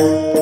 Bye.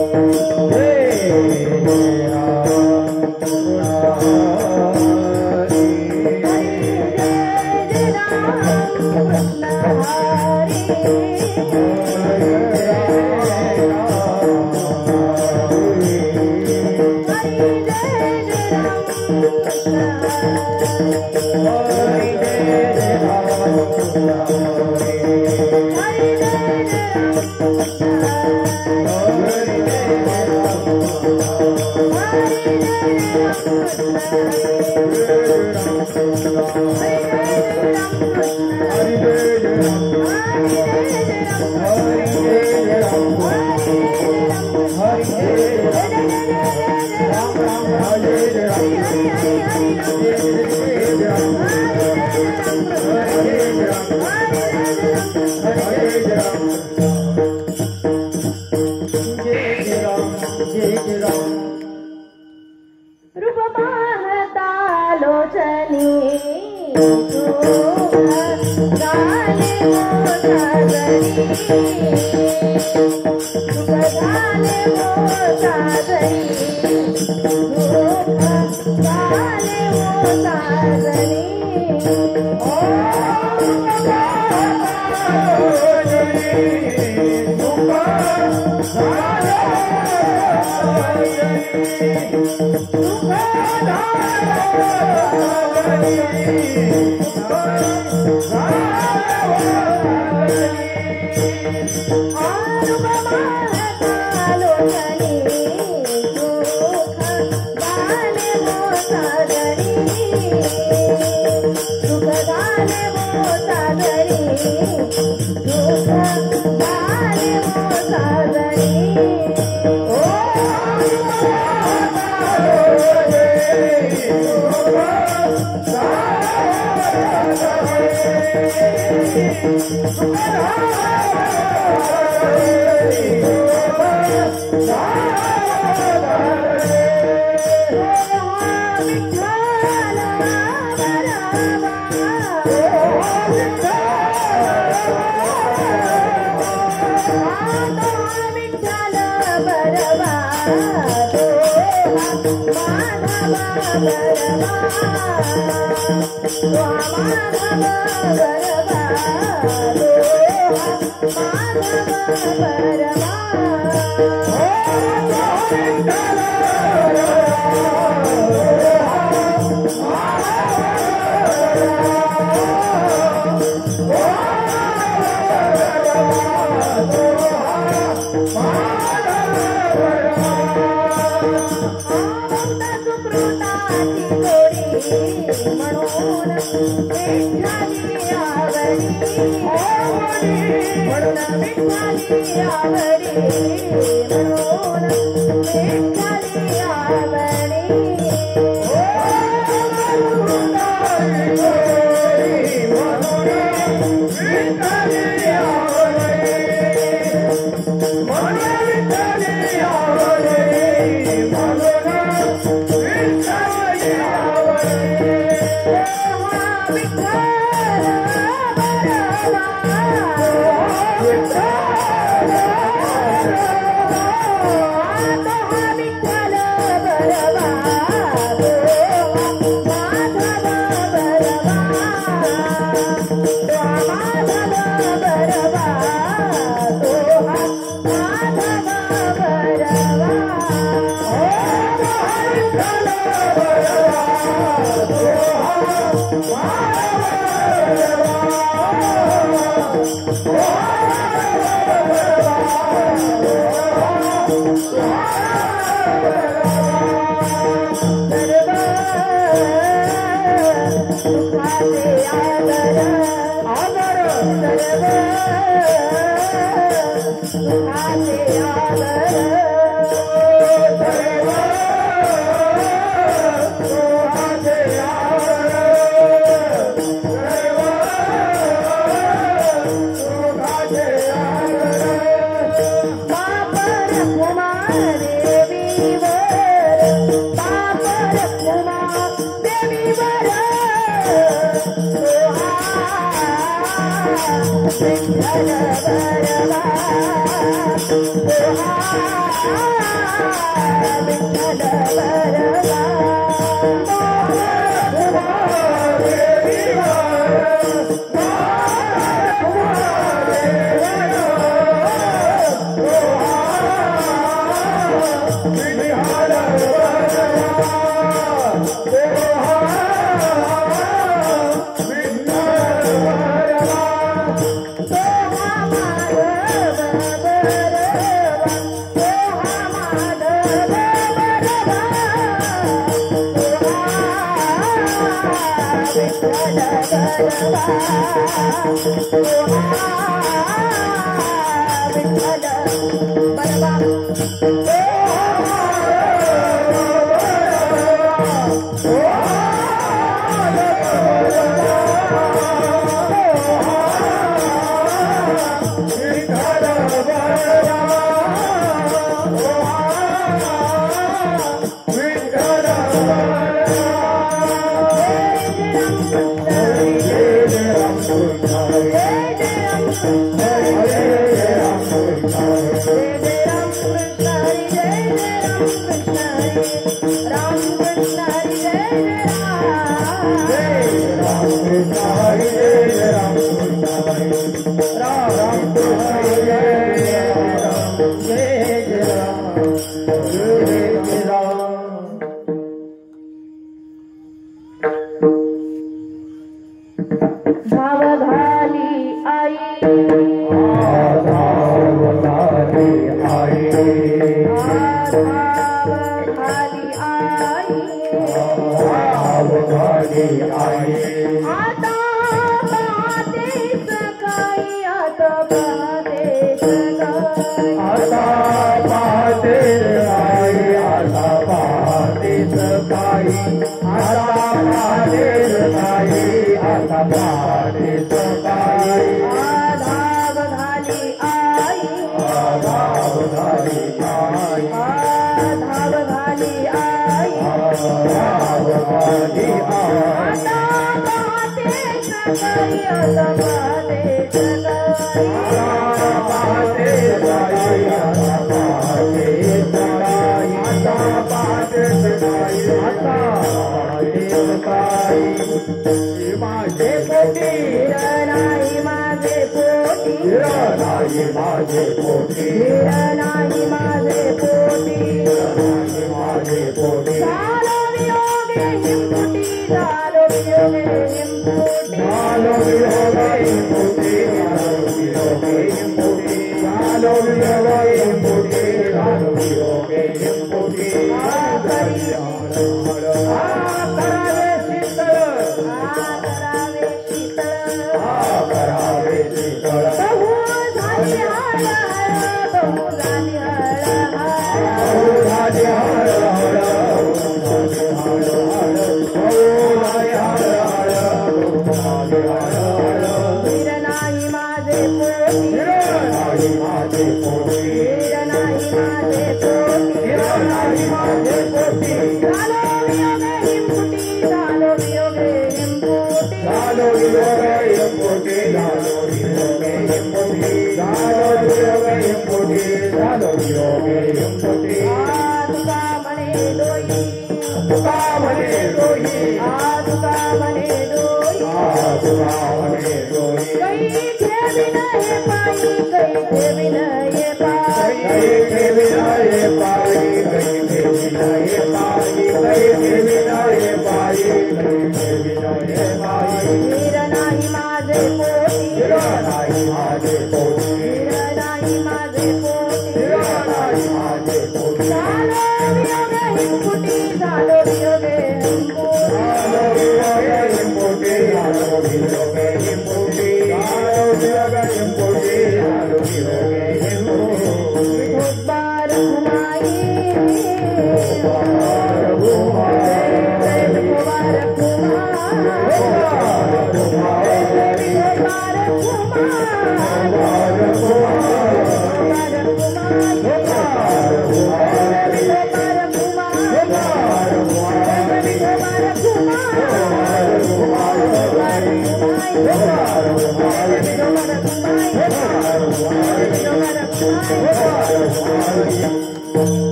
Kumar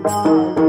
Bye.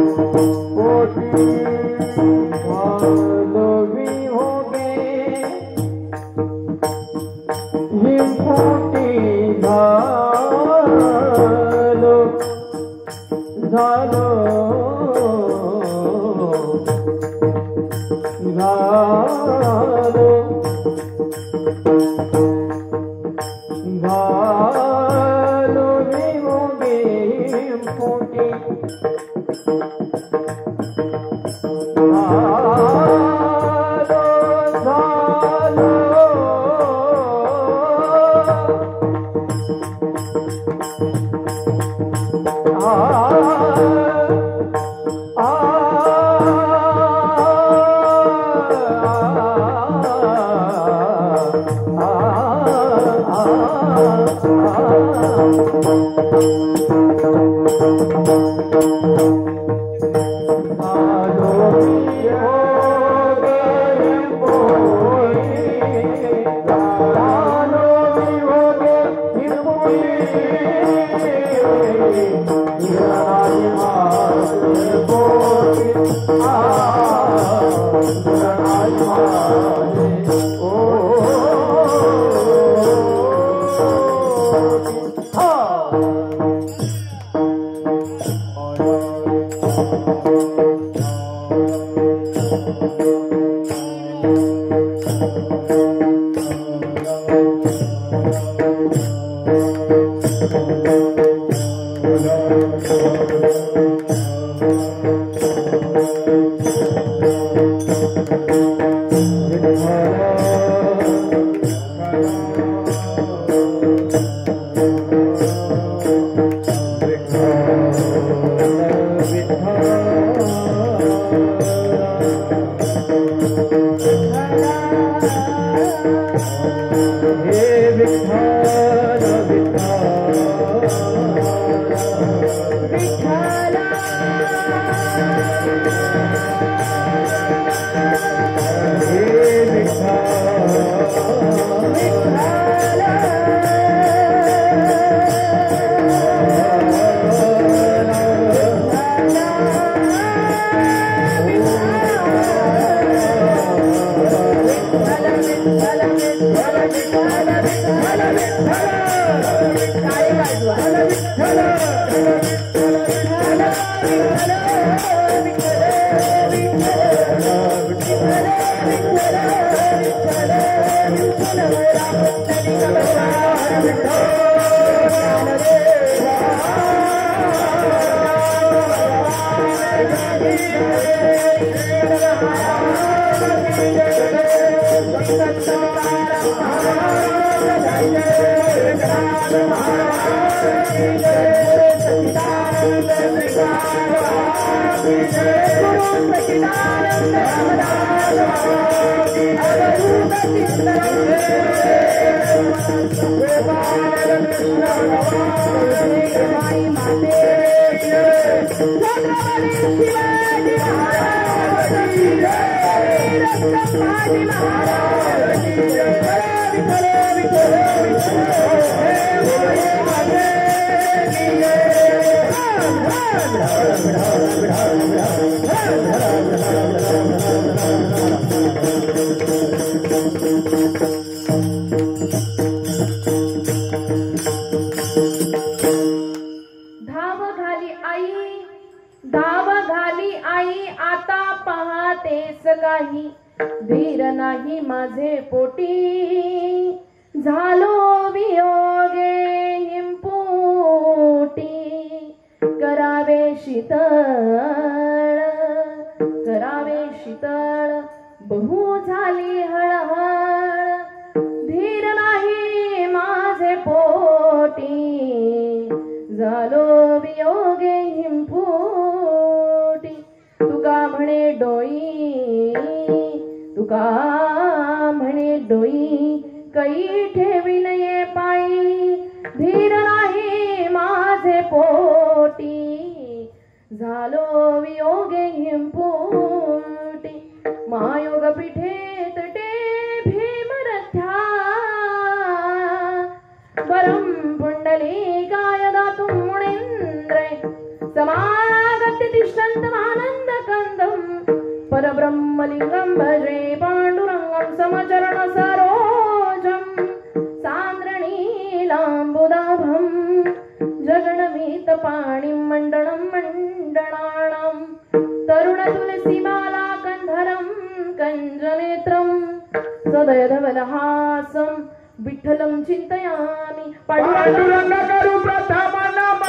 विठ्ठलं चिंतयामि Pandurang करू प्रथम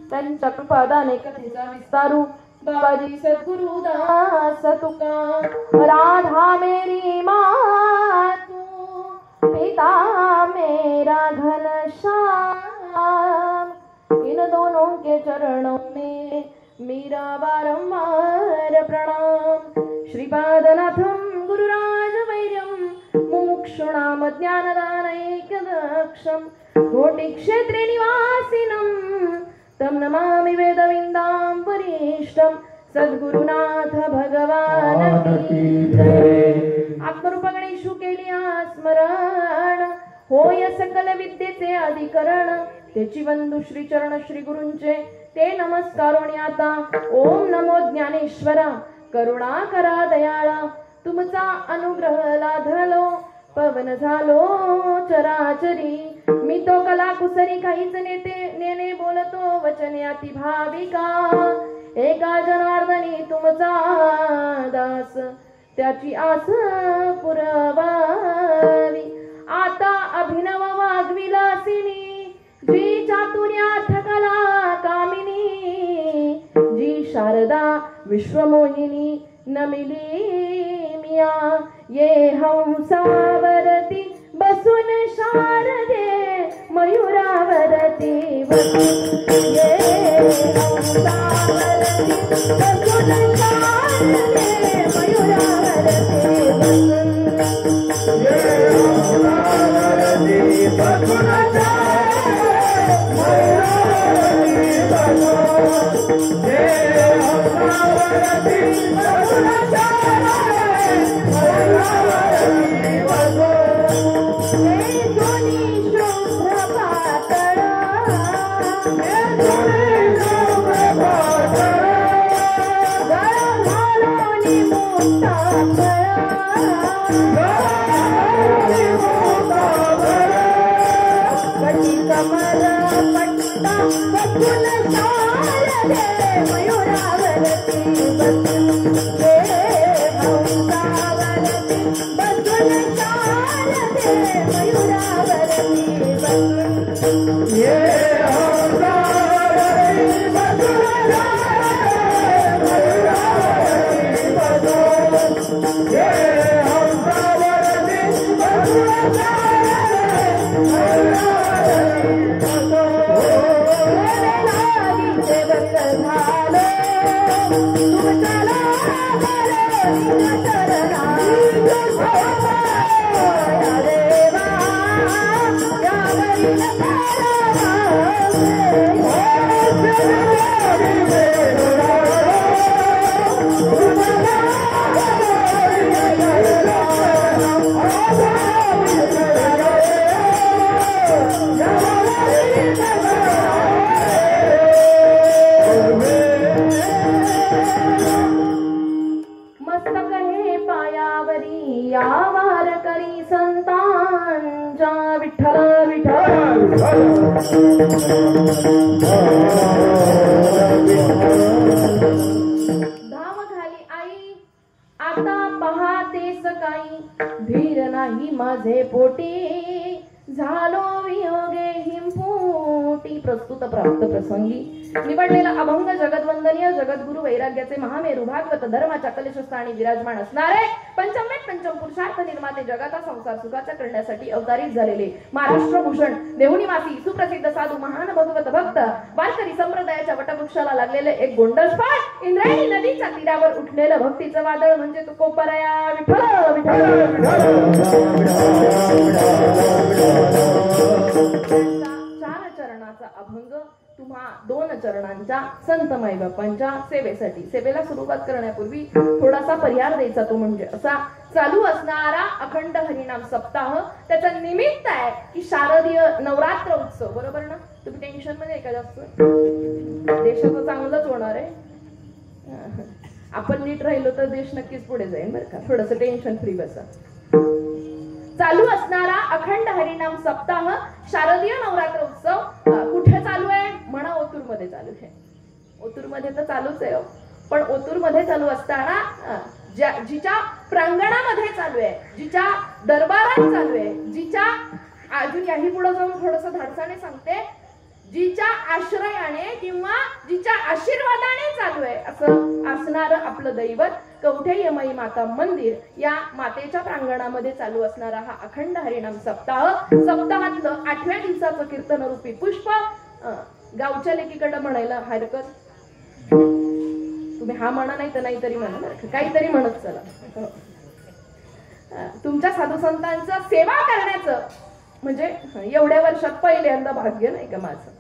त्यांच्या कृपादाने कथेचा विस्तारू बाबाजी सद्गुरु दास तुका राधा मेरी माँ तू पिता मेरा घनश्याम इन दोनों के चरणों में मेरा बारंबार प्रणाम श्रीपादनाथम गुरुराज वैर्यम मुमुक्षुणाम ज्ञानदानैकदक्षम कोटि क्षेत्रे निवासिनम तम नमामि वेदविंदां वरिष्ठं सद्गुरुनाथ भगवान की जय। आत्मरूप गणेशु केलिया स्मरण होय सकल विद्येचे अधिकरण त्याची वंदू श्री चरण श्री गुरूंचे ते नमस्कारोणी आता ओम नमो ज्ञानेश्वरा करुणा करा दयाळा तुमचा अनुग्रह लाधलो पवन झालो चराचरी मी तो कला कुसरी काहीच नेने बोलतो वचने अति भाविका एका जनार्दनी तुमचा दास त्याची आस पुरवावी आता अभिनव वाग्विलासिनी जी चातुर्यार्थ कला कामिनी जी शारदा विश्वमोहिनी नमिली मिया ये हंसावरती बसून शारदे मयूरावरती ये हंसावरती बसून शारदे मयूरावरती ये हंसावरती बसून धाव घाली आई आता पहाते सकाळी धीर नाही माझे पोटी झालो वियोगे हिमपोटी प्रस्तुत प्राप्त प्रसंगी निवडलेला अभंग जगद्वंदनीय जगद्गुरु वैराग्याचे महामेरू भागवत धर्माच्या कलशस्थानी विराजमान असणारे पंचमेत पंचम पुरुषार्थ निर्माते जगाचा संसार सुखाचा करण्यासाठी अवतारित झालेले महाराष्ट्र भूषण देहुनिवासी सुप्रसिद्ध साधू महान भगवत भक्त वारकरी संप्रदायाच्या वटवृक्षाला लागलेले एक गोंडस फळ इंद्रायणी नदीच्या तीरावर उठलेलं भक्तीचं वादळ म्हणजे तो कोपराया विठ्ठल चार चरणाचा अभंग तुम्हा 2 चरणांच्या संत माईबापांच्या सेवेसाठी सेवेला सुरुवात करण्यापूर्वी थोडासा पर्याय द्यायचा तो म्हणजे असा चालू असणारा अखंड हरिनाम सप्ताह त्याचा निमित्त आहे की शारदीय नवरात्र उत्सव बरोबर ना तुम्ही टेन्शन मध्ये आहे का जास्त देशाचं चांगलंच होणार आहे आपण नीट राहिलो तर देश नक्कीच पुढे जाईल बरं का थोडस टेन्शन फ्री बसा चालू असणारा अखंड हरिनाम सप्ताह शारदीय नवरात्र उत्सव कुठे चालू आहे म्हणा ओतूर मध्ये चालू आहे ओतूर मध्ये तर चालूच आहे पण ओतूर मध्ये चालू असताना जिच्या प्रांगणामध्ये चालू आहे जिच्या दरबारात चालू आहे जिच्या अजून याही पुढे जाऊन थोडस धाडसाने सांगते जिच्या आश्रयाने किंवा जिच्या आशीर्वादाने चालू आहे असं असणारं आपलं दैवत कवठे यमाई माता मंदिर या मातेच्या प्रांगणामध्ये चालू असणारा हा अखंड हरिनाम सप्ताहातलं 8व्या दिवसाचं कीर्तन रूपी पुष्प गावच्या लेकीकडे म्हणायला हरकत तुम्ही हा म्हणा नाही तर नाहीतरी म्हणा काहीतरी म्हणत चला तुमच्या साधू संतांचं सेवा करण्याचं म्हणजे एवढ्या वर्षात पहिल्यांदा भाग्य नाही का माझं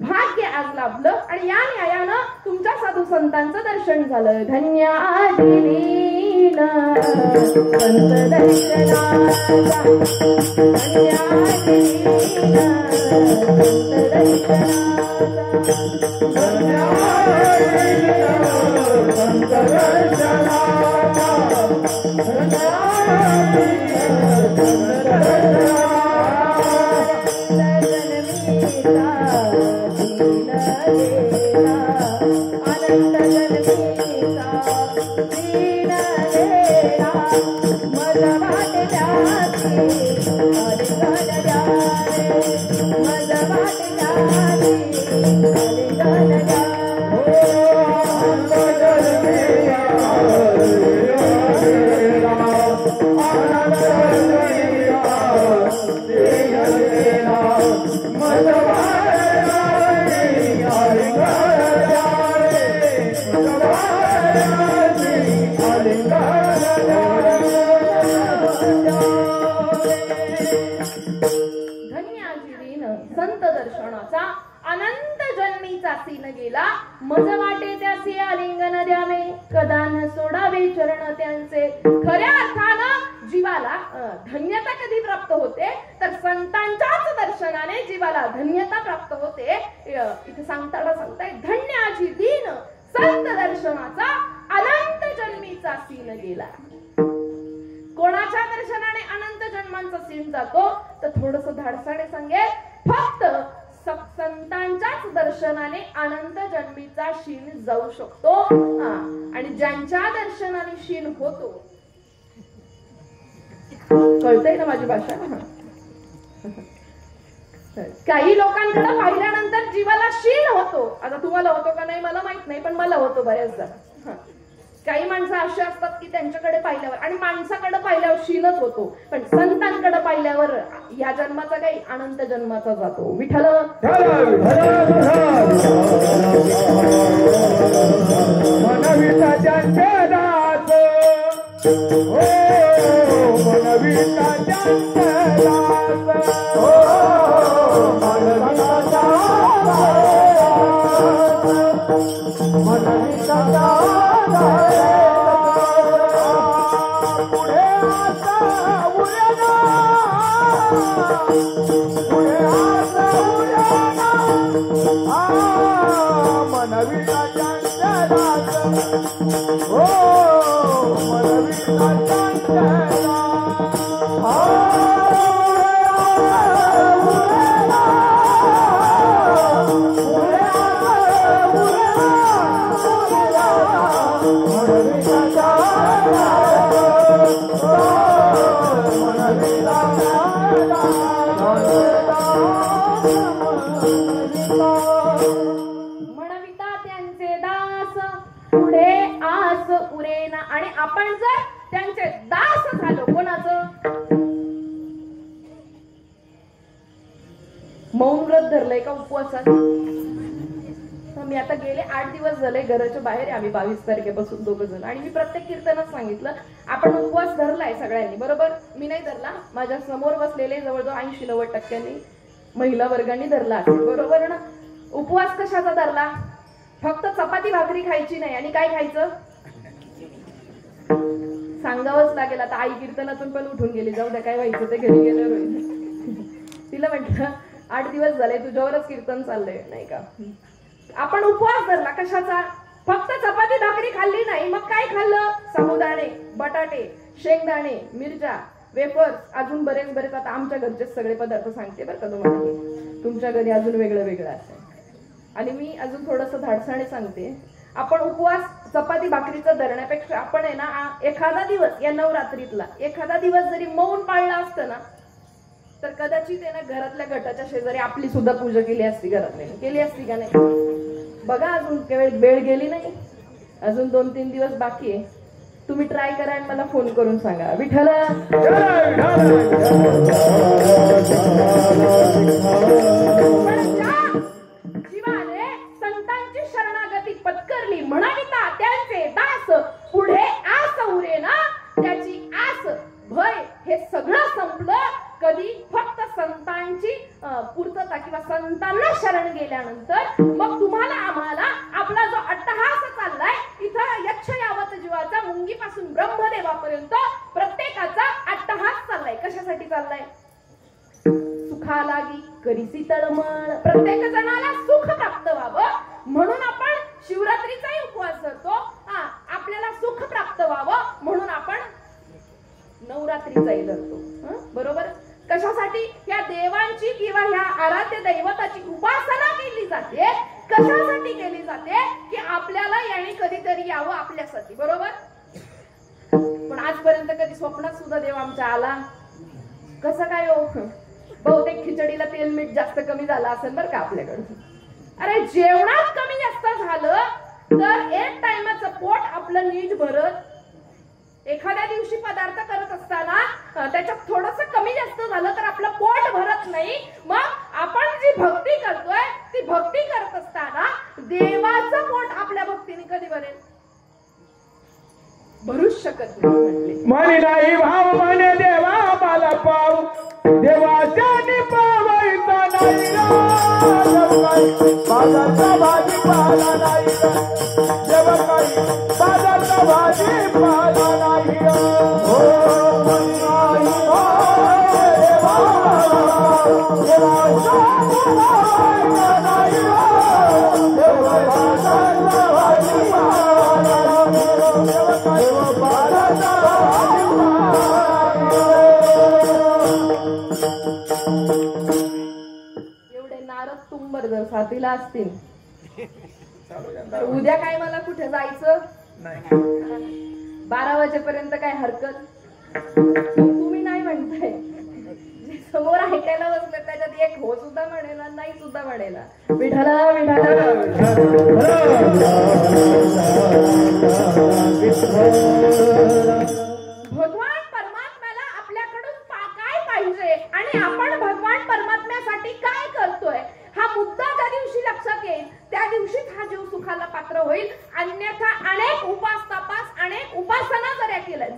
भाग्य आज लाभलं आणि या न्यायानं तुमच्या साधू संतांचं दर्शन झालं धन्य आदिलीन संत दर्शनाचा धन्य आदिलीन संत दर्शनाचा संत दर्शनाचा अनंत जन्मीचा सीन गेला मज वाटे त्याचे आलिंगन द्यावे कदा न सोडावे चरण त्यांचे खऱ्या अर्थानं जीवाला धन्यता कधी प्राप्त होते तर संतांच्याच दर्शनाने जीवाला धन्यता प्राप्त होते इथे सांगताय धन्याची दीन संत दर्शनाचा अनंत जन्मीचा सीन गेला कोणाच्या दर्शनाने अनंत जन्मांचा सीन जातो तर थोडस धाडसाने सांगेल फक्त संतांच्याच दर्शनाने अनंत जन्मीचा शीन जाऊ शकतो आणि ज्यांच्या दर्शनाने शीन होतो कळतंय ना माझी भाषा काही लोकांकडे पाहिल्यानंतर जीवाला शीन होतो आता तुम्हाला होतो का नाही मला माहित नाही पण मला होतो बऱ्याचदा काही माणसं अशी असतात की त्यांच्याकडे पाहिल्यावर आणि माणसाकडे पाहिल्यावर शीनच होतो पण संतांकडे पाहिल्यावर या जन्माचा काही अनंत जन्माचा जातो विठ्ठल झालंय का उपवासात? मी आता गेले 8 दिवस झाले घराच्या बाहेर आम्ही 22 तारखेपासून दोघं जण, आणि मी प्रत्येक कीर्तनात सांगितलं आपण उपवास धरलाय सगळ्यांनी, बरोबर? मी नाही धरला, माझ्या समोर बसलेले जवळजवळ 80-90% महिला वर्गाने धरला असेल, बरोबर ना? उपवास कशाचा धरला? फक्त चपाती भाकरी खायची नाही, आणि काय खायचं सांगावंच लागेल. आता आई कीर्तनातून पण उठून गेली, जाऊ द्या काय व्हायचं ते घरी गेल्यावर होईल. तिला म्हटलं 8 दिवस झाले तुझ्यावरच कीर्तन चाललंय, नाही का? आपण उपवास धरला कशाचा? फक्त चपाती भाकरी खाल्ली नाही, मग काय खाल्लं? साबुदाणे, बटाटे, शेंगदाणे, मिरच्या, वेफर्स, अजून बरेच. आता आमच्या घरचे सगळे पदार्थ सांगते बरं का तुम्हाला, तुमच्या घरी अजून वेगळं असेल. आणि मी अजून थोडंसं धाडसाने सांगते, आपण उपवास चपाती भाकरीचा धरण्यापेक्षा आपण आहे ना एखादा दिवस या नवरात्रीतला एखादा दिवस जरी मौन पाळला असतं ना, तर कदाचित आहे ना घरातल्या गटाच्या शेजारी आपली सुद्धा पूजा केली असती, घरातल्या केली असती का नाही? बघा अजून केवळ वेळ गेली नाही, अजून 2-3 दिवस बाकी आहे. तुम्ही ट्राय करा आणि मला फोन करून सांगा. विठ्ठल जीवाने संतांची शरणागती पत्करली, म्हणाविता त्यांचे दास, पुढे आस उरे ना त्याची आस. भय हे सगळं संपलं कधी? फक्त संतांची पूर्तता किंवा संतांना शरण गेल्यानंतर. मग तुम्हाला आम्हाला आपला जो अट्टहास चाललाय इथं, यक्ष यावत जीवाचा मुंगीपासून ब्रह्मदेवापर्यंत प्रत्येकाचा अट्टहास चाललाय. कशासाठी चाललाय? सुखालागी करीसी तळमळ, प्रत्येक जणाला सुख प्राप्त व्हावं म्हणून आपण शिवरात्रीचाही उपवास धरतो. आपल्याला सुख प्राप्त व्हावं म्हणून आपण नवरात्रीचाही धरतो, बरोबर? कशासाठी? या देवांची किंवा ह्या आराध्य दैवताची उपासना केली जाते. कशासाठी केली जाते? की आपल्याला याने कधीतरी यावं आपल्यासाठी, बरोबर? पण आजपर्यंत कधी स्वप्नात सुद्धा देव आमच्या आला? कसं काय हो? बहुतेक खिचडीला तेल मीठ जास्त कमी झालं असेल बरं का आपल्याकडे. अरे जेवणात कमी जास्त झालं तर एक टाइमाचं पोट आपलं नीट भरत. एखाद्या दिवशी पदार्थ करत असताना त्याच्यात थोडस कमी जास्त झालं तर आपलं पोट भरत नाही. मग आपण जी भक्ती करतोय ती भक्ती करत असताना देवाचं पोट आपल्या भक्तीने कधी भरेल? भरूच शकत नाही. म्हणे नाही भाव म्हणे देवा मला पाव, देवाच्या पावायचा नाही बाजारचा भाजीपाला नाही, जेव्हा काही बाजारचा भाजीपाला नाही. हो एवढे नारद तुंबर जर साथीला असतील उद्या काय मला कुठे जायचं? 12 वाजेपर्यंत काय हरकत? तुम्ही नाही म्हणताय, समोर ऐकायला बसलं त्याच्यात एक हो सुद्धा म्हणेल नाही सुद्धा म्हणेल. विठाला विठाला भगवान परमात्म्याला आपल्याकडून काय पाहिजे आणि आपण भगवान परमात्म्यासाठी काय करतोय हा मुद्दा ज्या दिवशी लक्षात येईल त्या दिवशीच हा जीव सुखाला पात्र होईल. अन्यथा अनेक उपास तपास, अनेक उपासना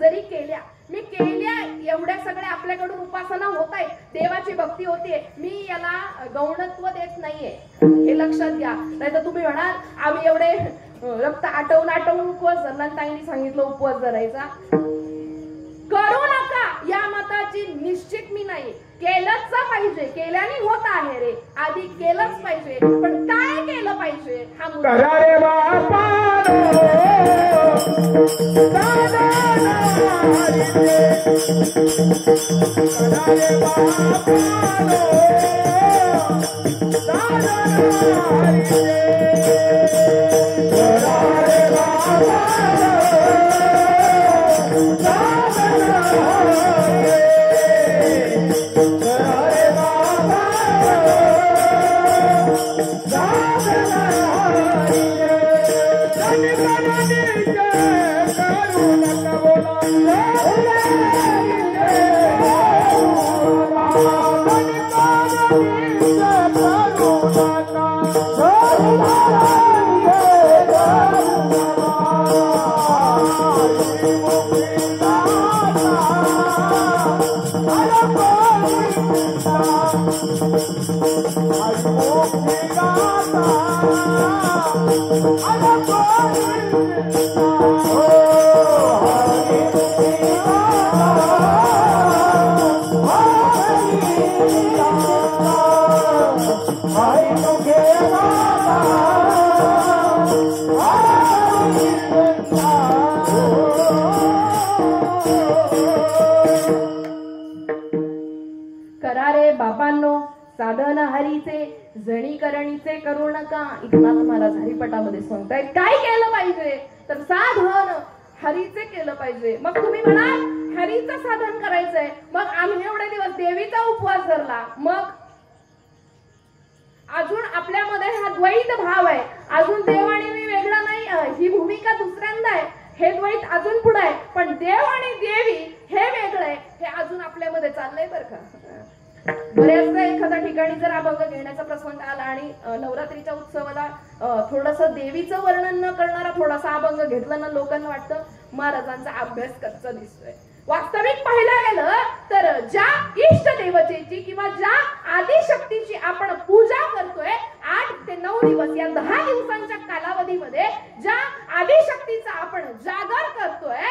जरी केल्या मी केल्या, एवढ्या सगळ्या आपल्याकडून उपासना होत आहे, देवाची भक्ती होतीये, मी याला गौणत्व देत नाहीये, हे लक्षात घ्या. नाही तर तुम्ही म्हणाल आम्ही एवढे रक्त आटवून उपवास धरला, ताईंनी सांगितलं उपवास धरायचा. करू नका या मताची निश्चित मी नाही. केलंच पाहिजे, केल्याने होत आहे रे, आधी केलंच पाहिजे, पण काय केलं पाहिजे हा मुद्दा. करारे बाबांनो, साधन हरीचे जणीकरणीचे करू नका. एकनाथ महाराज हरिपटामध्ये सांगतायत काय केलं पाहिजे तर साधन हरीचे केलं पाहिजे. मग तुम्ही म्हणाल हरीचं साधन करायचंय, मग आम्ही एवढे दिवस देवीचा उपवास धरला, मग अजून आपल्यामध्ये हा द्वैत भाव आहे, अजून देव आणि मी वेगळा नाही, ही भूमिका दुसऱ्यांदा आहे, हे द्वैत अजून पुढे आहे, पण देव आणि देवी हे वेगळं आहे, हे अजून आपल्यामध्ये चाललंय बरं का. बऱ्याचदा एखाद्या ठिकाणी जर अभंग घेण्याचा प्रसंग आला आणि नवरात्रीच्या उत्सवाला थोडंसं देवीचं वर्णन न करणारा थोडासा अभंग घेतला ना, लोकांना वाटतं महाराजांचा अभ्यास कच्चा दिसतोय. वास्तविक पाहायला गेलं तर ज्या इष्ट देवतेची किंवा ज्या आदिशक्तीची आपण पूजा करतोय 8 ते 9 दिवस या 10 दिवसांच्या कालावधीमध्ये ज्या आदिशक्तीचा आपण जागर करतोय,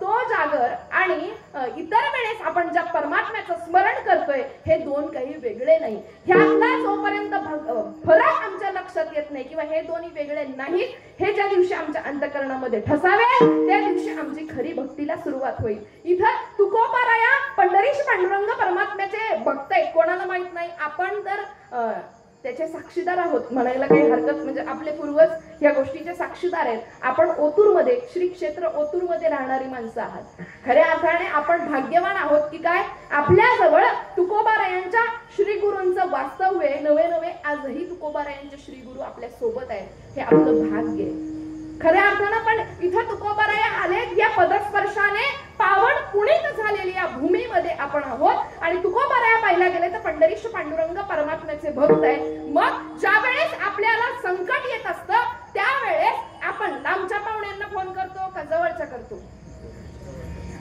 तो जागर आणि इतर वेळेस आपण ज्या परमात्म्याचं स्मरण करतोय हे दोन काही वेगळे नाही. ह्यातला जोपर्यंत फरक आमच्या लक्षात येत नाही किंवा हे दोन्ही वेगळे नाहीत, हे ज्या दिवशी आमच्या अंतःकरणामध्ये ठसावे त्या दिवशी आमची खरी भक्तीला सुरुवात होईल. इथं तुकोबाराया पंढरीश पांडुरंग परमात्म्याचे भक्त आहेत, कोणाला माहित नाही, आपण तर त्याचे साक्षीदार आहोत म्हणायला काही हरकत, म्हणजे आपले पूर्वज या गोष्टीचे साक्षीदार आहेत. आपण ओतूरमध्ये, श्री क्षेत्र ओतूरमध्ये राहणारी माणसं आहात. खऱ्या अर्थाने आपण भाग्यवान आहोत की काय, आपल्या जवळ तुकोबारायांच्या श्री गुरूंचं वास्तव्य आहे. नवे नवे आजही तुकोबारायांचे श्री गुरु आपल्या सोबत आहेत, हे आपलं भाग्य आहे खऱ्या अर्थानं. पण इथं तुकोबाराया आले या पदस्पर्शाने पावन पुणित झालेली या भूमीमध्ये आपण आहोत आणि तुकोबाराया पाहिला गेले तर पंढरीश पांडुरंग परमात्म्याचे भक्त आहे. मग ज्या वेळेस आपल्याला संकट येत असतं त्यावेळेस आपण लांबच्या पाहुण्यांना फोन करतो का जवळच्या करतो?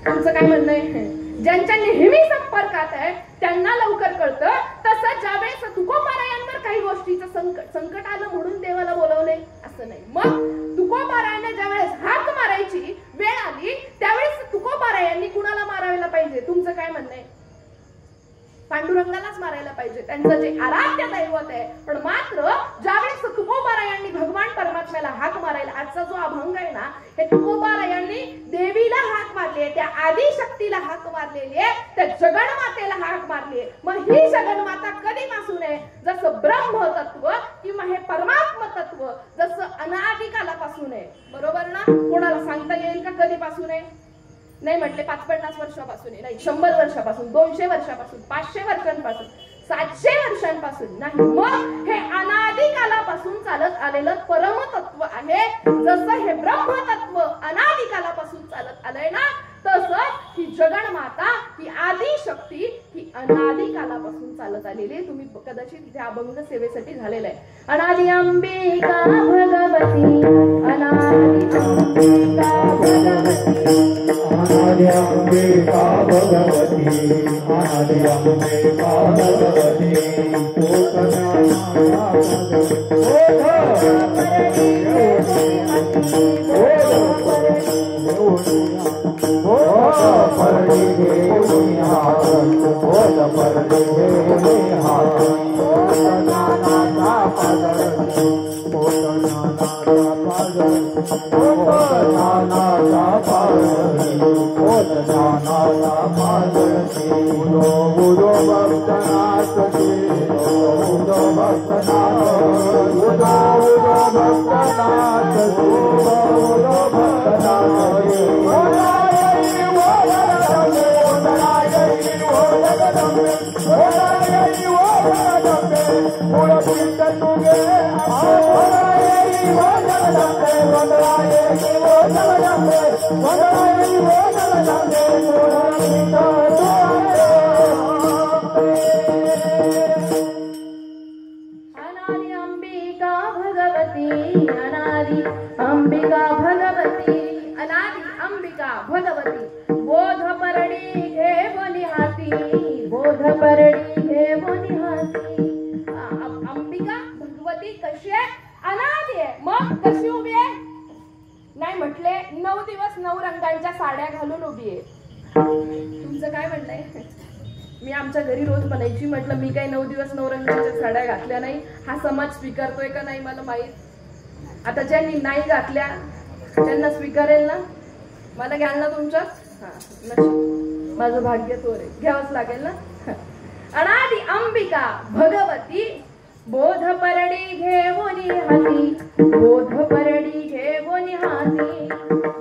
आमचं काय म्हणणं आहे, ज्यांच्या नेहमी संपर्कात आहे त्यांना लवकर कळतं. तसं ज्यावेळेस तुकोबारायांवर काही गोष्टीचं संकट आलं म्हणून देवाला बोलवले असं नाही. मग तुकोबारायांना ज्यावेळेस हाक मारायची वेळ आली त्यावेळेस तुकोबारायांनी कुणाला मारायला पाहिजे? तुमचं काय म्हणणं आहे? पांडुरंगालाच मारायला पाहिजे, त्यांचं जे आराध्य दैवत आहे. पण मात्र ज्यावेळेस तुकोबारायांनी भगवान परमात्म्याला हाक मारायला, आजचा जो अभंग आहे ना, हे तुकोबारायांनी देवीला हाक मारली आहे, त्या आदिशक्तीला हाक मारलेली आहे, त्या जगन्मातेला हाक मारली आहे. मग ही जगन्माता कधीपासून आहे? जसं ब्रह्म तत्व किंवा हे परमात्म तत्व जसं अनादिकालापासून आहे, बरोबर ना? कोणाला सांगता येईल का कधीपासून आहे? नाही म्हटले 550 वर्षापासून आहे, नाही 100 वर्षापासून, 200 वर्षापासून, 500 वर्षांपासून, 700 वर्षांपासून नाही. मग हे अनादिकालापासून चालत आलेलं परमतत्व आहे. जसं हे ब्रह्मतत्व अनादिकालापासून चालत आलंय ना, तसंच ही जगन्माता, ही आदिशक्ती, ही अनादिकालापासून चालत आलेली. तुम्ही कदाचित इथे अभंग सेवेसाठी झालेला आहे. अनादि अंबिका भगवती, अनादि अंबिका भगवती, अनादि अंबिका भगवती, अनादि अंबिका भगवती, बोध परडी घे बोनी हाती, बोध परडी घे बोनी हाती. कशी आहे? अनादी आहे. मग कशी उभी आहे? नाही म्हटले 9 दिवस 9 रंगांच्या साड्या घालून उभी आहे. तुमचं काय म्हणणं आहे? मी आमच्या घरी रोज म्हणायची, म्हटलं मी काही 9 दिवस 9 रंगांच्या साड्या घातल्या नाही. हा समाज स्वीकारतोय का नाही मला माहित. आता ज्यांनी नाही घातल्या त्यांना स्वीकारेल ना? मला घ्याल ना तुमच्यात? हा, नशीब माझं भाग्य थोर आहे, घ्यावंच लागेल ना. अनादी अंबिका भगवती बोध परडी घेऊनी हाती, बोध परडी घेऊनी हाती.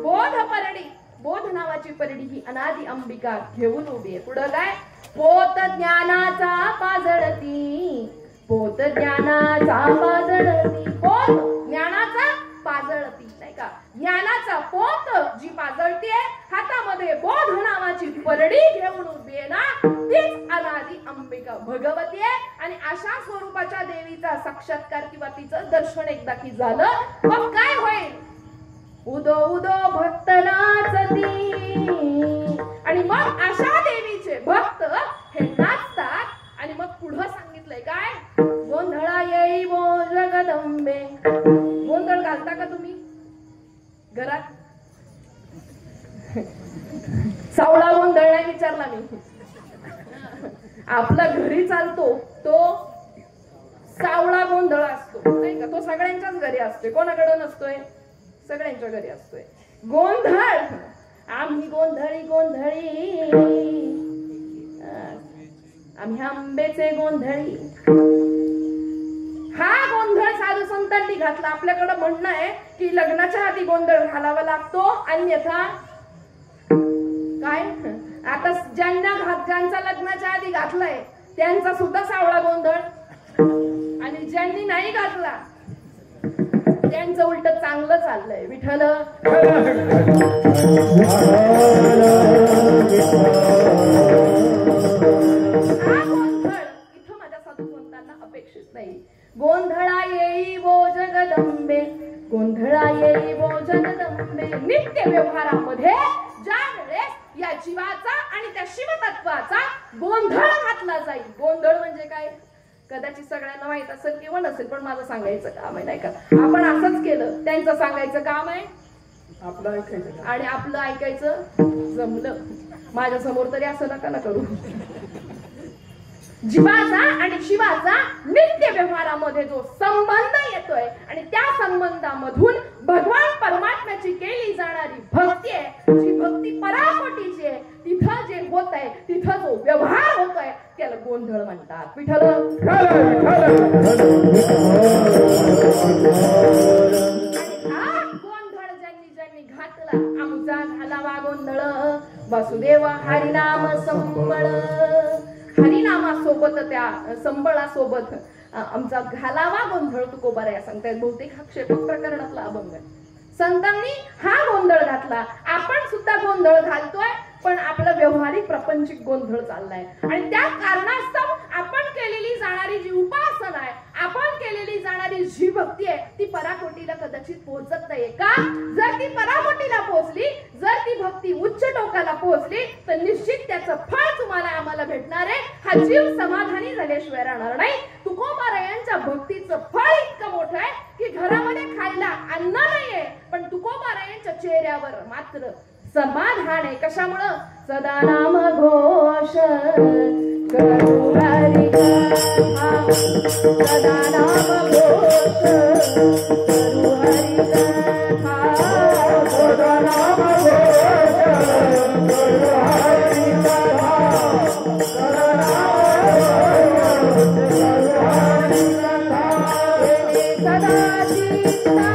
बोध परडी, बोध नावाची परडी ही अनादी अंबिका घेऊन उभी आहे. पुढं काय? पोत ज्ञानाचा पाजळती, पोत ज्ञानाचा पाजळती. पोत ज्ञानाचा पाजळती, नाही का? ज्ञानाचा पोत जी पाजळतीये, हातामध्ये बोध नावाची परडी घेऊन उभी आहे ना, तीच अनादी अंबिका भगवती आहे. आणि अशा स्वरूपाच्या देवीचा साक्षात्कार किंवा तिचं दर्शन एकदा की झालं, मग काय होईल? उदो उदो भक्त नाचती. आणि मग अशा देवीचे भक्त हे नाचतात. आणि मग पुढं सांगितलंय काय? गोंधळा येई वो जगदंबे. गोंधळ घालता का तुम्ही घरात? सावळा गोंधळ नाही विचारला मी. आपला घरी चालतो तो सावळा गोंधळ असतो, नाही का? तो सगळ्यांच्याच घरी असतोय, कोणाकडे नसतोय? सगळ्यांच्या घरी असतोय. गोंधळ, आम्ही गोंधळी गोंधळी, आम्ही आंबेचे गोंधळी. हा गोंधळ साधू संतांनी घातला. आपल्याकडे म्हणणं आहे की लग्नाच्या आधी गोंधळ घालावा लागतो, अन्यथा काय? आता ज्यांचा लग्नाच्या आधी घातलाय त्यांचा सुद्धा सावळा गोंधळ, आणि ज्यांनी नाही घातला त्यांचं उलट चांगलं चाललंय. विठ्ठल हा गोंधळ इथं माझ्या साधू संतांना अपेक्षित नाही. गोंधळा येई वो जगदंबे, गोंधळा येई वो जगदंबे. नित्य व्यवहारामध्ये ज्या वेळेस या जीवाचा आणि त्या शिवतत्वाचा गोंधळ घातला जाईल. गोंधळ म्हणजे काय? कदाचित सगळ्यांना माहित असेल किंवा नसेल, पण माझं सांगायचं काम आहे, नाही का? आपण असंच केलं, त्यांचं सांगायचं काम आहे, आपलं ऐकायचं आणि आपलं ऐकायचं जमलं. माझ्या समोर तरी असं नका ना करू. जीवाचा आणि शिवाचा नित्य व्यवहारामध्ये जो संबंध येतोय आणि त्या संबंधामधून भगवान परमात्म्याची केली जाणारी भक्ती आहे, जी भक्ती पराकोटीची आहे, तिथं जे होत आहे, तिथं जो व्यवहार होतोय त्याला गोंधळ म्हणतात. विठ्ठल गोंधळ ज्यांनी घातला, आमचा घालावा गोंधळ, वासुदेव हरिनाम संबळ. हरिनामासोबत त्या संबळासोबत आमचा घालावा गोंधळ तुकोबाराया सांगतायत. बहुतेक हा क्षेपक प्रकरणातला अभंग आहे. संतांनी हा गोंधळ घातला. आपण सुद्धा गोंधळ घालतोय, पण आपला व्यवहारिक प्रापंचिक गोंधळ चाललाय. आणि त्या कारणास्तव आपण केलेली जाणारी जी उपासना आहे, आपण केलेली जाणारी जी भक्ती आहे, ती पराकोटीला कदाचित पोहोचत नाहीये. का? जर ती पराकोटीला पोहोचली, जर ती भक्ती उच्च टोकाला पोहोचली, तर निश्चित त्याचं फळ तुम्हाला आम्हाला भेटणार आहे. हा जीव समाधानी झाल्याशिवाय राहणार नाही. तुकोबारायांच्या भक्तीचं फळ इतकं मोठं आहे की घरामध्ये खायला अन्न नाहीये, पण तुकोबारायांच्या चेहऱ्यावर मात्र समाधान आहे. कशामुळं? सदा नाम घोष करू हरी कथा, सदा नाम घोष करू हरी कथा, सदा नाम घोष करू हरी कथा, सदा नाम घोष करू हरी कथा. सदा चित्ता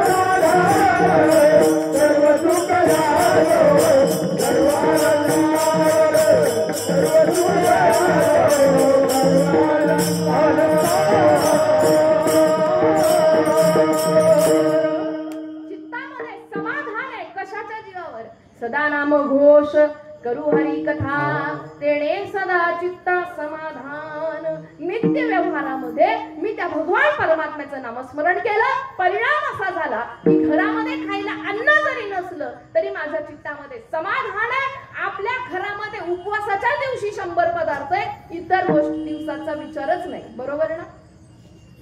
समाधान, सर्व सुख द्यालो, सर्व अलंकारो, सर्व सुख द्यालो, चित्तामध्ये समाधान आहे. सदा नाम घोष करू हरी कथा तेणे सदा चित्ता समाधान. नित्य व्यवहारामध्ये मी त्या भगवान परमात्म्याचं नामस्मरण केलं. परिणाम असा झाला की घरामध्ये खायला अन्न जरी नसलं तरी माझ्या चित्तामध्ये समाधान आहे. आपल्या घरामध्ये उपवासाच्या दिवशी 100 पदार्थ आहे, इतर गोष्टी दिवसाचा विचारच नाही. बरोबर ना?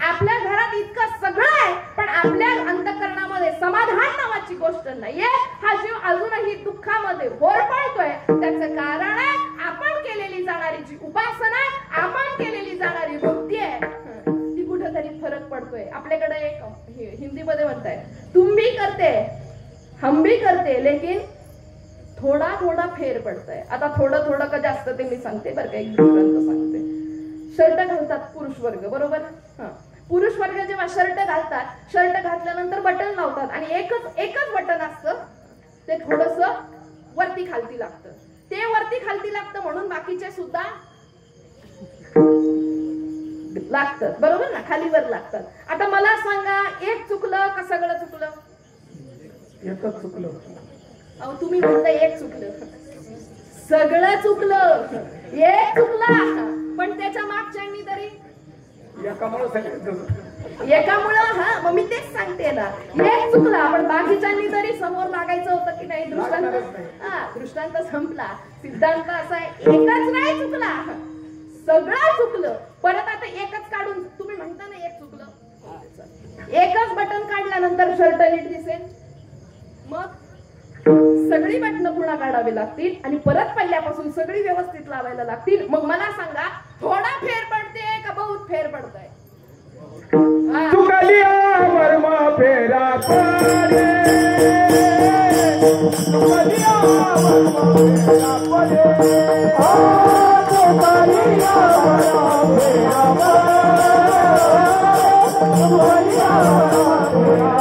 आपल्या घरात इतकं सगळं आहे पण आपल्या अंतःकरणामध्ये समाधान नावाची गोष्ट नाहीये. हा जीव अजूनही दुःखामध्ये होरपळतोय. त्याचं कारण आहे आपण केलेली जाणारी जी उपासना आहे, आपण केलेली जाणारी भक्ती आहे, ती कुठेतरी फरक पडतोय. आपल्याकडे एक हिंदीमध्ये म्हणताय, तुम भी करते हम भी करते लेकिन थोडा थोडा फेर पडतंय. आता थोडं थोडं का जास्त ते मी सांगते बरं का, एक दृष्टांत सांगते. शर्ट घालतात पुरुष वर्ग, बरोबर? पुरुष वर्ग जेव्हा शर्ट घालतात, शर्ट घातल्यानंतर बटन लावतात आणि एकच बटन असतं, ते थोडस वरती खालती लागतं. ते वरती खालती लागतं म्हणून बाकीचे सुद्धा लागतात, बरोबर ना? खालीवर लागतात. आता मला सांगा, एक चुकलं का सगळं चुकलं? एकच चुकलं. अहो तुम्ही म्हणता एक चुकलं, सगळं चुकलं. एक चुकला पण त्याच्या मागच्यांनी तरी एकामुळं. हा मग मी तेच सांगते ना, एक चुकला पण बाकीच्यांनी तरी समोर लागायचं होतं की नाही? दृष्टांत संपला. सिद्धांत असा आहे, एकच नाही चुकला, सगळं चुकलं. परत आता एकच काढून तुम्ही म्हणता ना एक चुकलं, एकच बटन काढल्यानंतर शर्ट नीट दिसेल. मग सगळी बटणं पुन्हा काढावी लागतील आणि परत पहिल्यापासून सगळी व्यवस्थित लावायला लागतील. मग मला सांगा, थोडा फेर पडते का बहुत फेर पडतंय? चुकलिया वर्म फेरा पडे, चुकलिया वर्म फेरा पडे, चुकलिया वर्म फेरा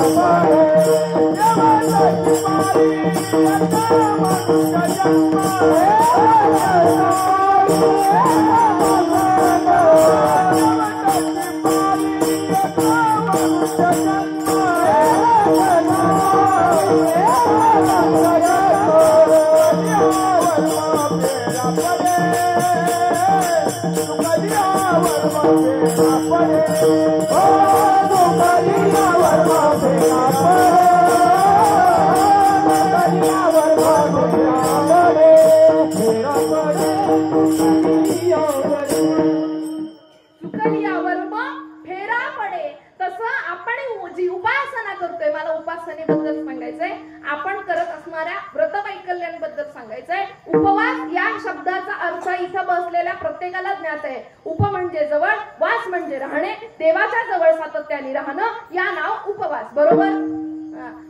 उपासनेबद्दल सांगायचंय, आपण करत असणाऱ्या व्रतवैकल्यांबद्दल सांगायचंय. उपवास या शब्दाचा अर्थ इथं बसलेल्या प्रत्येकाला ज्ञात आहे. उप म्हणजे जवळ, वास म्हणजे राहणे, देवाच्या जवळ सातत्याने राहणं, या नाव उपवास. बरोबर?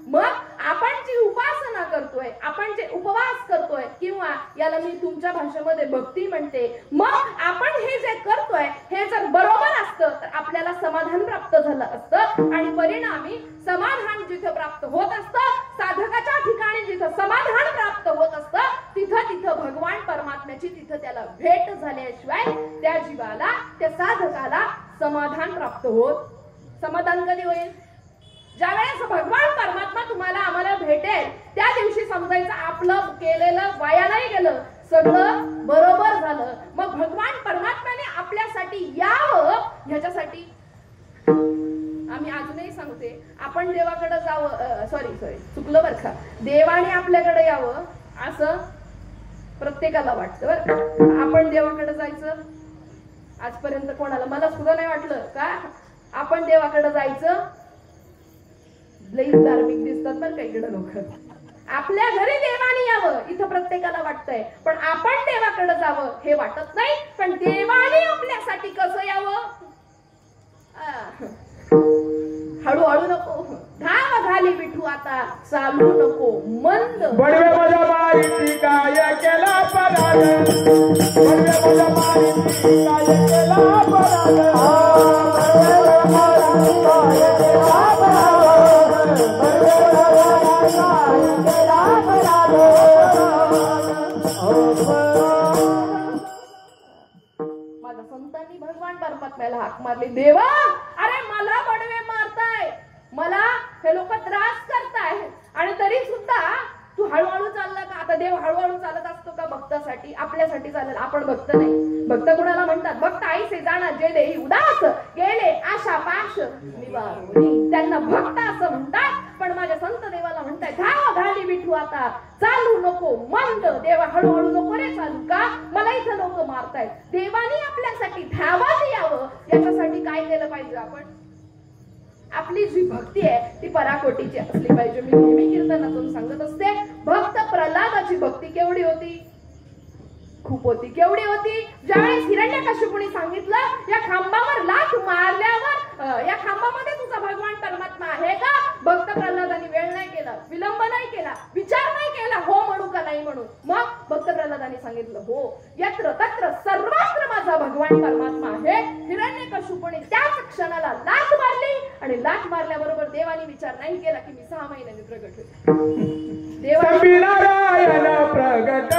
मग आपण जी उपासना करतोय, आपण जे उपवास करतोय, किंवा याला मी तुमच्या भाषेमध्ये भक्ती म्हणते, मग आपण हे जे करतोय हे जर बरोबर असतं तर आपल्याला समाधान प्राप्त झालं असतं आणि परिणामी समाधान जिथे प्राप्त होत असतं, साधकाच्या ठिकाणी जिथं समाधान प्राप्त होत असतं, तिथं भगवान परमात्म्याची तिथं त्याला भेट झाल्याशिवाय त्या जीवाला, त्या साधकाला समाधान प्राप्त होत. समाधान कधी होईल? ज्यावेळेस भगवान परमात्मा तुम्हाला आम्हाला भेटेल त्या दिवशी समजायचं आपलं केलेलं वाया नाही गेलं, सगळं बरोबर झालं. मग भगवान परमात्म्याने आपल्यासाठी यावं ह्याच्यासाठी आम्ही अजूनही सांगते, आपण देवाकडे जावं, सॉरी चुकलं बरं का, देवाने आपल्याकडे यावं असं प्रत्येकाला वाटतं बरं. आपण देवाकडे जायचं, आजपर्यंत कोणाला, मला सुद्धा नाही वाटलं का आपण देवाकडे जायचं. लईच धार्मिक दिसतात बरं का इकडे लोक. आपल्या घरी देवाने यावं इथं प्रत्येकाला वाटतंय, पण आपण देवाकडे जावं हे वाटत नाही. पण देवाने आपल्यासाठी कसं यावं? हळूहळू नको, धाव घाली विठू आता, चालू नको मंद. बडवे माझ्या मारीची काय केला पराग, बडवे माझ्या मारीची काय केला पराग, माझ्या संतांनी भगवान परमात्म्याला हाक मारली, देवा अरे मला बडवे मारताय, मला हे लोक त्रास करताय आणि तरी सुद्धा तू हळूहळू चालला का? आता भक्त कुणाला म्हणतात? भक्त आईसे जाणा जे देही उदास गेले आशा पाश निवारोनी. त्यांना भक्त असं म्हणतात. पण माझ्या संत देवाला म्हणताय धाव घाली विठू आता चालू नको मंद. देवा हळूहळू नको रे चालू का? मला इथं लोक मारतायत. देवानी आपल्यासाठी धावत यावं याच्यासाठी काय केलं पाहिजे? आपण आपली जी भक्ती आहे ती पराकोटीची असली पाहिजे. मी नेहमी कीर्तनातून सांगत असते, भक्त प्रल्हादाची भक्ती केवढी होती? खूप होती. केवढी होती? ज्यावेळेस हिरण्यकश्यपूने सांगितलं या खांबावर लाथ मारल्यावर या खांबामध्ये तुझा भगवान परमात्मा आहे का? भक्त प्रल्हादाने वेळ नाही केला, विलंब नाही केला, विचार नाही केला हो म्हणू का नाही म्हणू. मग भक्त प्रल्हादाने सांगितलं हो. यत्र तत्र सर्वत्र माझा भगवान परमात्मा आहे. हिरण्यकश्यपूने त्याच क्षणाला लाथ मारली आणि लाथ मारल्याबरोबर देवाने विचार नाही केला की मी 6 महिन्यांनी प्रगट होईल. देवाने नारायण प्रगट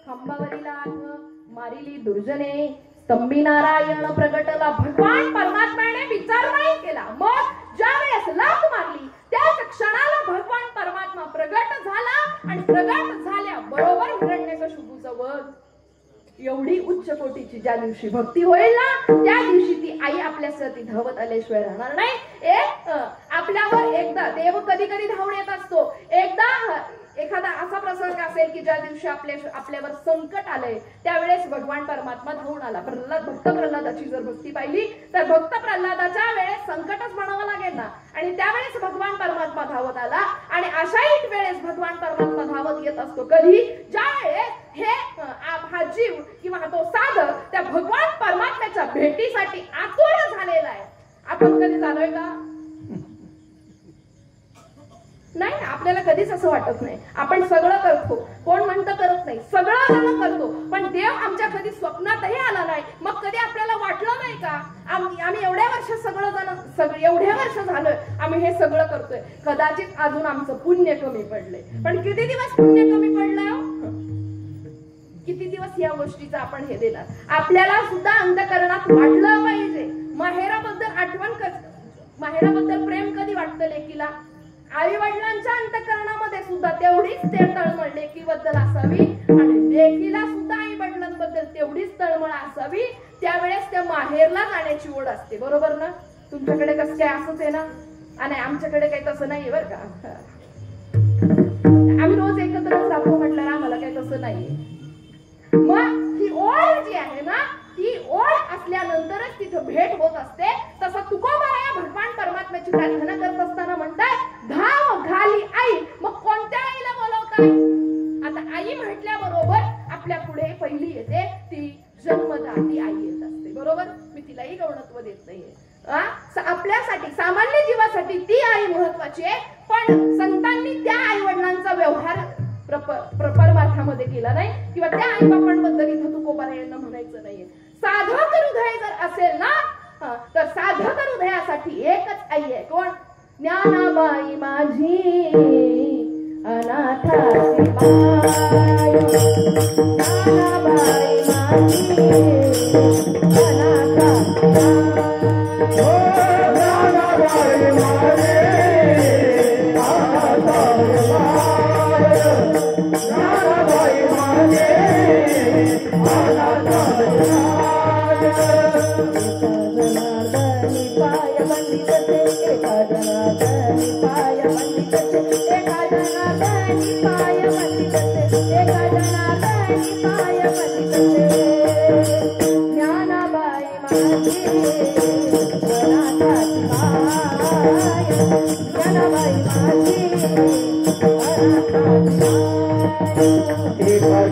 खांबावरील आग मारिली दुर्जने स्तंभी नारायण प्रगटला. भगवान परमात्म्याने विचार नाही केला. मग ज्या वेळेस लाथ मारली त्याच क्षणाला भगवान परमात्मा प्रगट झाला आणि प्रगट झाल्या बरोबर हिरण्यकश्यपूचा वध. एवढी उच्च कोटीची ज्या दिवशी भक्ती होईल ना त्या दिवशी ती आई आपल्यासाठी धावत आल्याशिवाय राहणार नाही. आपल्यावर एकदा देव कधी कधी धावून येत असतो. एकदा एखादा असा प्रसंग असेल की ज्या दिवशी आपल्यावर संकट आलंय त्यावेळेस भगवान परमात्मा धावून आला. भक्त प्रल्हादाची जर भक्ती पाहिली तर भक्त प्रल्हादाच्या वेळेस संकटच म्हणावं लागेल ना आणि त्यावेळेस भगवान परमात्मा धावत आला. आणि अशाही वेळेस भगवान परमात्मा धावत येत असतो कधी ज्या वेळेस हा जीव किंवा तो साधक त्या भगवान परमात्म्याच्या भेटीसाठी आतुर झालेला आहे. आपण कधी झालोय का? नाही ना, आपल्याला कधीच असं वाटत नाही. आपण सगळं करतो. कोण म्हणतं करत नाही? सगळं जण करतो. पण देव आमच्या कधी स्वप्नातही आला नाही. मग कधी आपल्याला वाटलं नाही का आम्ही एवढ्या वर्ष एवढ्या वर्ष झालोय आम्ही हे सगळं करतोय. कदाचित अजून आमचं पुण्य कमी पडलंय. पण किती दिवस पुण्य कमी पडलंय? किती दिवस या गोष्टीचं आपण हे देणार? आपल्याला सुद्धा अंतःकरणात वाटलं पाहिजे. माहेराबद्दल आठवण माहेराबद्दल प्रेम कधी वाटतं लेकीला? आई वडिलांच्या अंतःकरणामध्ये सुद्धा तेवढीच ते तळमळ लेकीबद्दल असावी आणि लेकीला सुद्धा आई वडिलांबद्दल तेवढीच तळमळ असावी. त्यावेळेस त्या माहेरला जाण्याची ओढ असते. बरोबर ना? तुमच्याकडे कसं काय असंच आहे ना? आणि आमच्याकडे काही तसं नाहीये बरं का. आम्ही रोज एकत्रच राहतो म्हटलं आम्हाला काही तसं नाहीये. मग ही ओढ जी आहे ना ती ओढ असल्यानंतरच तिथं भेट होत असते. तसं तुकोबाराया भगवान परमात्म्याची प्रार्थना करत असताना म्हणताय धाव घाली आई. मग कोणत्या आईला बोलवताय? आता आई म्हटल्याबरोबर आपल्या पुढे पहिली येते ती जन्मदाती आई येत असते. बरोबर? मी तिलाही गौणत्व देत नाहीये. आपल्यासाठी सामान्य जीवासाठी ती आई महत्वाची आहे. पण संतांनी त्या आई वडिलांचा व्यवहार परमार्थामध्ये केला नाही किंवा त्या आई बापांबद्दल इथं तुकोबारायांना म्हणायचं नाहीये. साधक हृदय जर असेल ना तर साधक हृदयासाठी एकच आई आहे. कोण? ज्ञानाबाई माझी अनाथाची माय. ज्ञानाबाई माझी अनाथाची ज्ञानाबाई माझी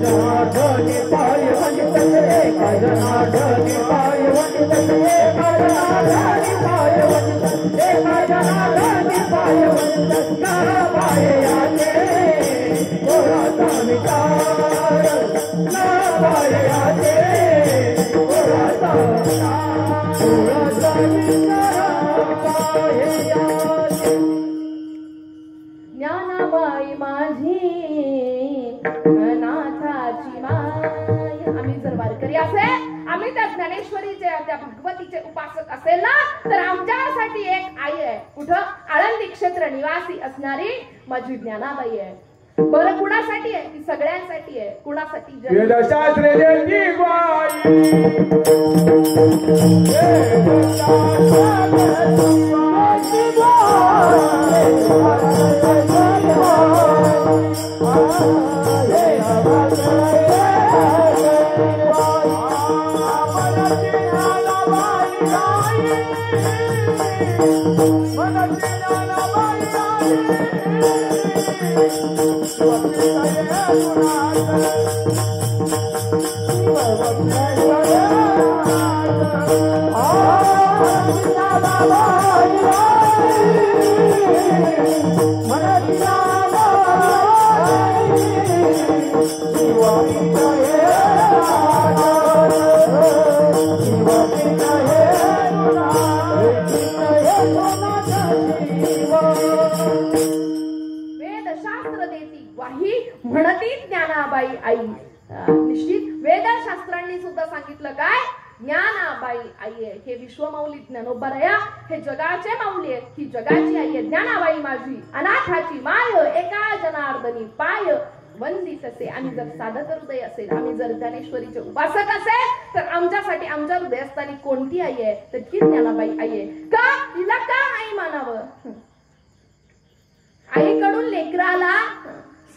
जनार्दनी पाय वंदितते एका जनार्दनी पाय वंदितते एका जनार्दनी पाय वंदितते एका जनार्दनी पाय वंदितते पाय याचे कोराचा विचार ना पाय याचे कोराचा ज्ञानाबाई माझी नाथाची माय. आम्ही जर वारकरी असेल, आम्ही त्या ज्ञानेश्वरीचे त्या भगवतीचे उपासक असेल ना, तर आमच्यासाठी एक आई आहे. कुठं? आळंदी क्षेत्र निवासी असणारी माझी ज्ञानाबाई आहे. बरं कुणासाठी आहे? ती सगळ्यांसाठी आहे. कुणासाठी? वेदशास्त्रे देती ग्वाई वेदशास्त्र देती ग्वाही म्हणती ज्ञानाबाई आई. निश्चित वेदशास्त्रांनी सुद्धा सांगितलं काय? ज्ञानाबाई आई आहे. हे विश्वमौली ज्ञानोबराया हे जगाचे माऊली आहेत. ही जगाची आई आहे. ज्ञानाबाई माझी अनाथाची माय एका जनार्दनी पाय वंदित असे. आम्ही जर साधक हृदय असेल, आम्ही जर ज्ञानेश्वरीचे उपासक असेल, तर आमच्यासाठी आमच्या हृदयस्थानी कोणती आई आहे? तर ही ज्ञानाबाई आई आहे. का? हिला का आई मानावं? आईकडून लेकराला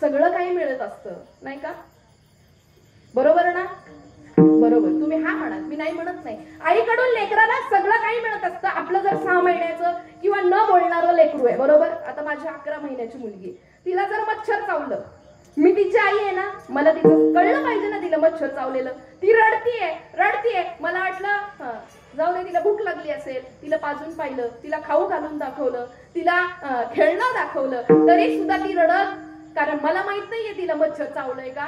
सगळं काही मिळत असतं, नाही का? बरोबर ना? बरोबर. तुम्ही हा म्हणाल, मी नाही म्हणत नाही. आईकडून लेकराला सगळं काही मिळत असतं. आपलं जर 6 महिन्याचं किंवा न बोलणारं लेकरू आहे, बरोबर? आता माझी 11 महिन्याची मुलगी, तिला जर मच्छर चावलं, मी तिची आई आहे ना, मला तिचं कळलं पाहिजे ना तिला मच्छर चावलेलं. ती रडतीये. मला वाटलं जाऊ दे, तिला भूक लागली असेल, तिला पाजून पाहिलं, तिला खाऊ घालून दाखवलं, तिला खेळणं दाखवलं, तरी सुद्धा ती रडत. कारण मला माहित नाहीये तिला मच्छर चावलंय का.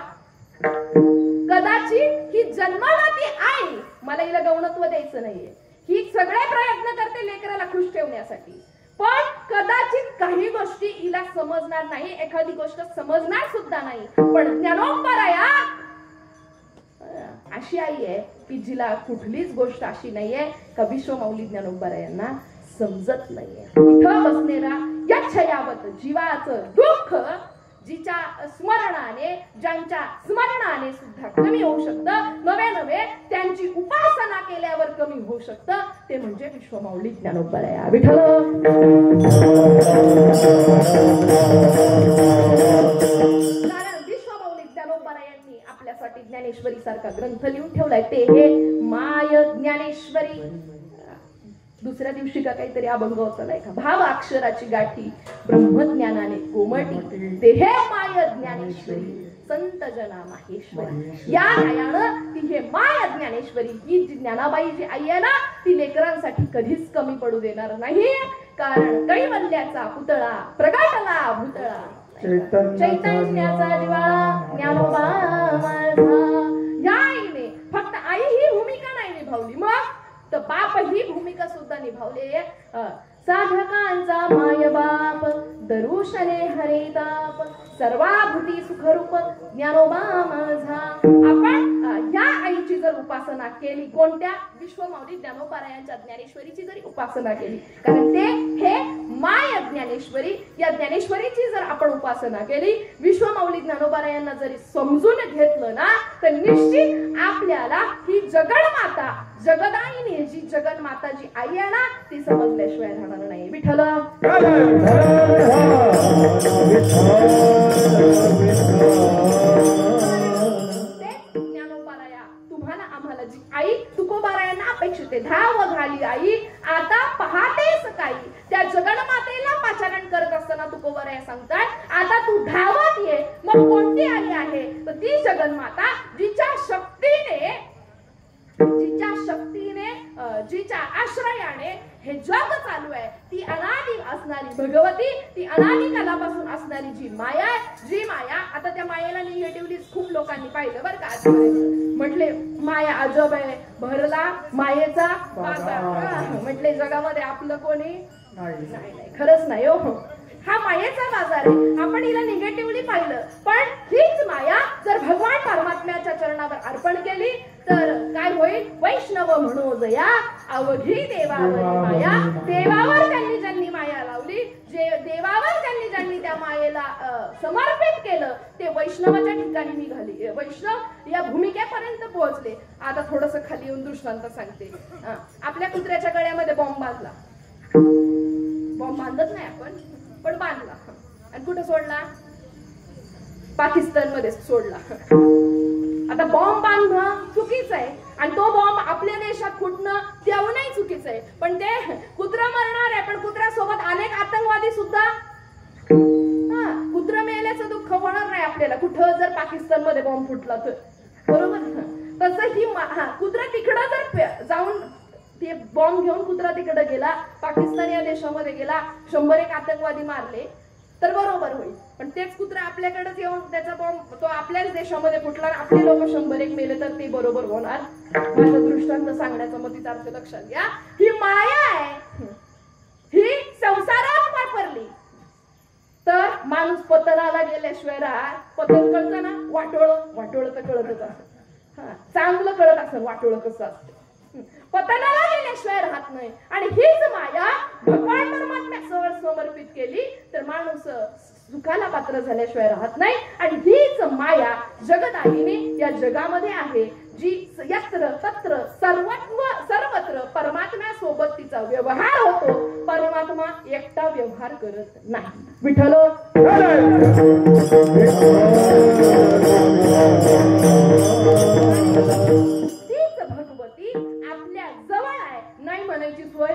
कदाचित ही जन्माला ती आई, मला हिला गौणत्व द्यायचं नाहीये, ही सगळे प्रयत्न करते लेकराला खुश ठेवण्यासाठी, पण कदाचित काही गोष्टी हिला समजणार नाही, एखादी गोष्ट समजणार सुद्धा नाही. पण ज्ञानोबराया अशी आई आहे की जिला कुठलीच गोष्ट अशी नाहीये का विश्वमौली ज्ञानोबरायांना समजत नाहीये. इथं बसलेला यक्षयावत जीवाचं दुःख जिच्या स्मरणाने, ज्यांच्या स्मरणाने सुद्धा कमी होऊ शकतं, नवे त्यांची उपासना केल्यावर कमी होऊ शकतं, ते म्हणजे विश्वमौली ज्ञानोबराया. विठ्ठल. कारण विश्वमौली ज्ञानोबरायांनी आपल्यासाठी ज्ञानेश्वरी सारखा ग्रंथ लिहून ठेवलाय. ते हे माय ज्ञानेश्वरी. दुसऱ्या दिवशी का काहीतरी अभंग होता नाही का? भाव अक्षराची गाठी ब्रह्मज्ञानाने कोमटी, ते हे माय ज्ञानेश्वरी संत जना माहेश्वरी. या न्यायानं ती हे माय ज्ञानेश्वरी, ही जी ज्ञानाबाई जी आई आहे ना, ती लेकरांसाठी कधीच कमी पडू देणार नाही. कारण कैवल्याचा पुतळा प्रगटला भूतळा, चैतन्याचा दिवाळा ज्ञानोबा माझा. या आईने फक्त आई ही भूमिका नाही निभावली, मग तर बाप ही भूमिका सुद्धा निभावली. साधकांचा माय बाप दरुशने हरिताप, सर्वाभूती सुखरूप ज्ञानोबा माझा. आपण या आईची जर उपासना केली, कोणत्या? विश्वमौली ज्ञानोबरायांच्या ज्ञानेश्वरीची जरी उपासना केली, कारण ते हे माय ज्ञानेश्वरी, या ज्ञानेश्वरीची जर आपण उपासना केली, विश्वमौली ज्ञानोबरायांना जरी समजून घेतलं ना, तर निश्चित आपल्याला ही जगन्माता, जगदायिनी जी जगन्माता जी आई आहे ना, ती समजल्याशिवाय राहणार नाही. विठ्ठल. ज्ञानोबराया तुम्हाला आम्हाला जी आई तुकोबारायांना अपेक्षा अपेक्षिते धाव घाली आई आता पहाटेस काही. त्या जगन्मातेला पाचारण करत असताना तुकोबराया सांगतात आता तू धावत ये. मग कोणती आली आहे तर ती जगन्माता जिच्या शक्तीने जिच्या आश्रयाने हे जग चालू आहे, ती अनादी असणारी भगवती, ती अनादी कालापासून असणारी जी माया आहे, जी माया. आता त्या मायेला निगेटिव्हली खूप लोकांनी पाहिलं बरं का आजपर्यंत. म्हटले माया अजब आहे, भरला मायेचा बाजार. म्हटले जगामध्ये आपलं कोणी नाही, खरंच नाही हो. हा मायेचा बाजार आहे. आपण हिला निगेटिव्हली पाहिलं, पण हीच माया जर भगवान परमात्म्याच्या चरणावर अर्पण केली तर काय होईल. वैष्णव म्हणो जया अवघी देवावरी माया. देवावर ज्यांनी माया लावली, जे देवावर ज्यांनी त्या मायेला समर्पित केलं ते वैष्णवाच्या ठिकाणी निघाली, वैष्णव या भूमिकेपर्यंत पोहोचले. आता थोडस खाली येऊन दृष्टांत सांगते. आपल्या कुत्र्याच्या गळ्यामध्ये बॉम्ब बांधला. बॉम्ब बांधत नाही आपण, पण बांधला आणि कुठं सोडला. पाकिस्तान मध्ये सोडला. आता बॉम्ब बांधणं चुकीचं आहे आणि तो बॉम्ब आपल्या देशात फुटणं तेवढंही चुकीचं आहे. पण ते कुत्रा मरणार आहे, पण कुत्र्यासोबत अनेक आतंकवादी सुद्धा. कुत्रा मेल्याचं दुःख होणार नाही आपल्याला कुठं जर पाकिस्तान मध्ये बॉम्ब फुटला तर, बरोबर. तसं ही कुत्रा तिकडं जर जाऊन ते बॉम्ब घेऊन कुत्रा तिकडे गेला, पाकिस्तान या देशामध्ये गेला, 101 आतंकवादी मारले तर बरोबर होईल. पण तेच कुत्रा आपल्याकडेच येऊन त्याचा बॉम्ब तो आपल्याच देशामध्ये फुटला, आपले लोक 101 मेले तर ते बरोबर होणार. माझा दृष्टांत सांगण्याचा मतीचा अर्थ लक्षात घ्या. ही माया आहे, ही संसारात वापरली तर माणूस पतनाला गेल्याशिवाय राहत. पतन कळतं ना, वाटोळ तर कळतच असं. चांगलं कळत असं वाटोळ कसं असतं. पतनाला गेल्याशिवाय राहत नाही. आणि हीच माया भगवान परमात्म्याजवळ समर्पित केली तर माणूस सुखाला पात्र झाल्याशिवाय राहत नाही. आणि हीच माया जगदायिनी या जगामध्ये आहे, जी यत्र तत्र सर्वत्र परमात्म्यासोबत तिचा व्यवहार होतो. परमात्मा एकटा व्यवहार करत नाही. विठ्ठल म्हणायची सोय.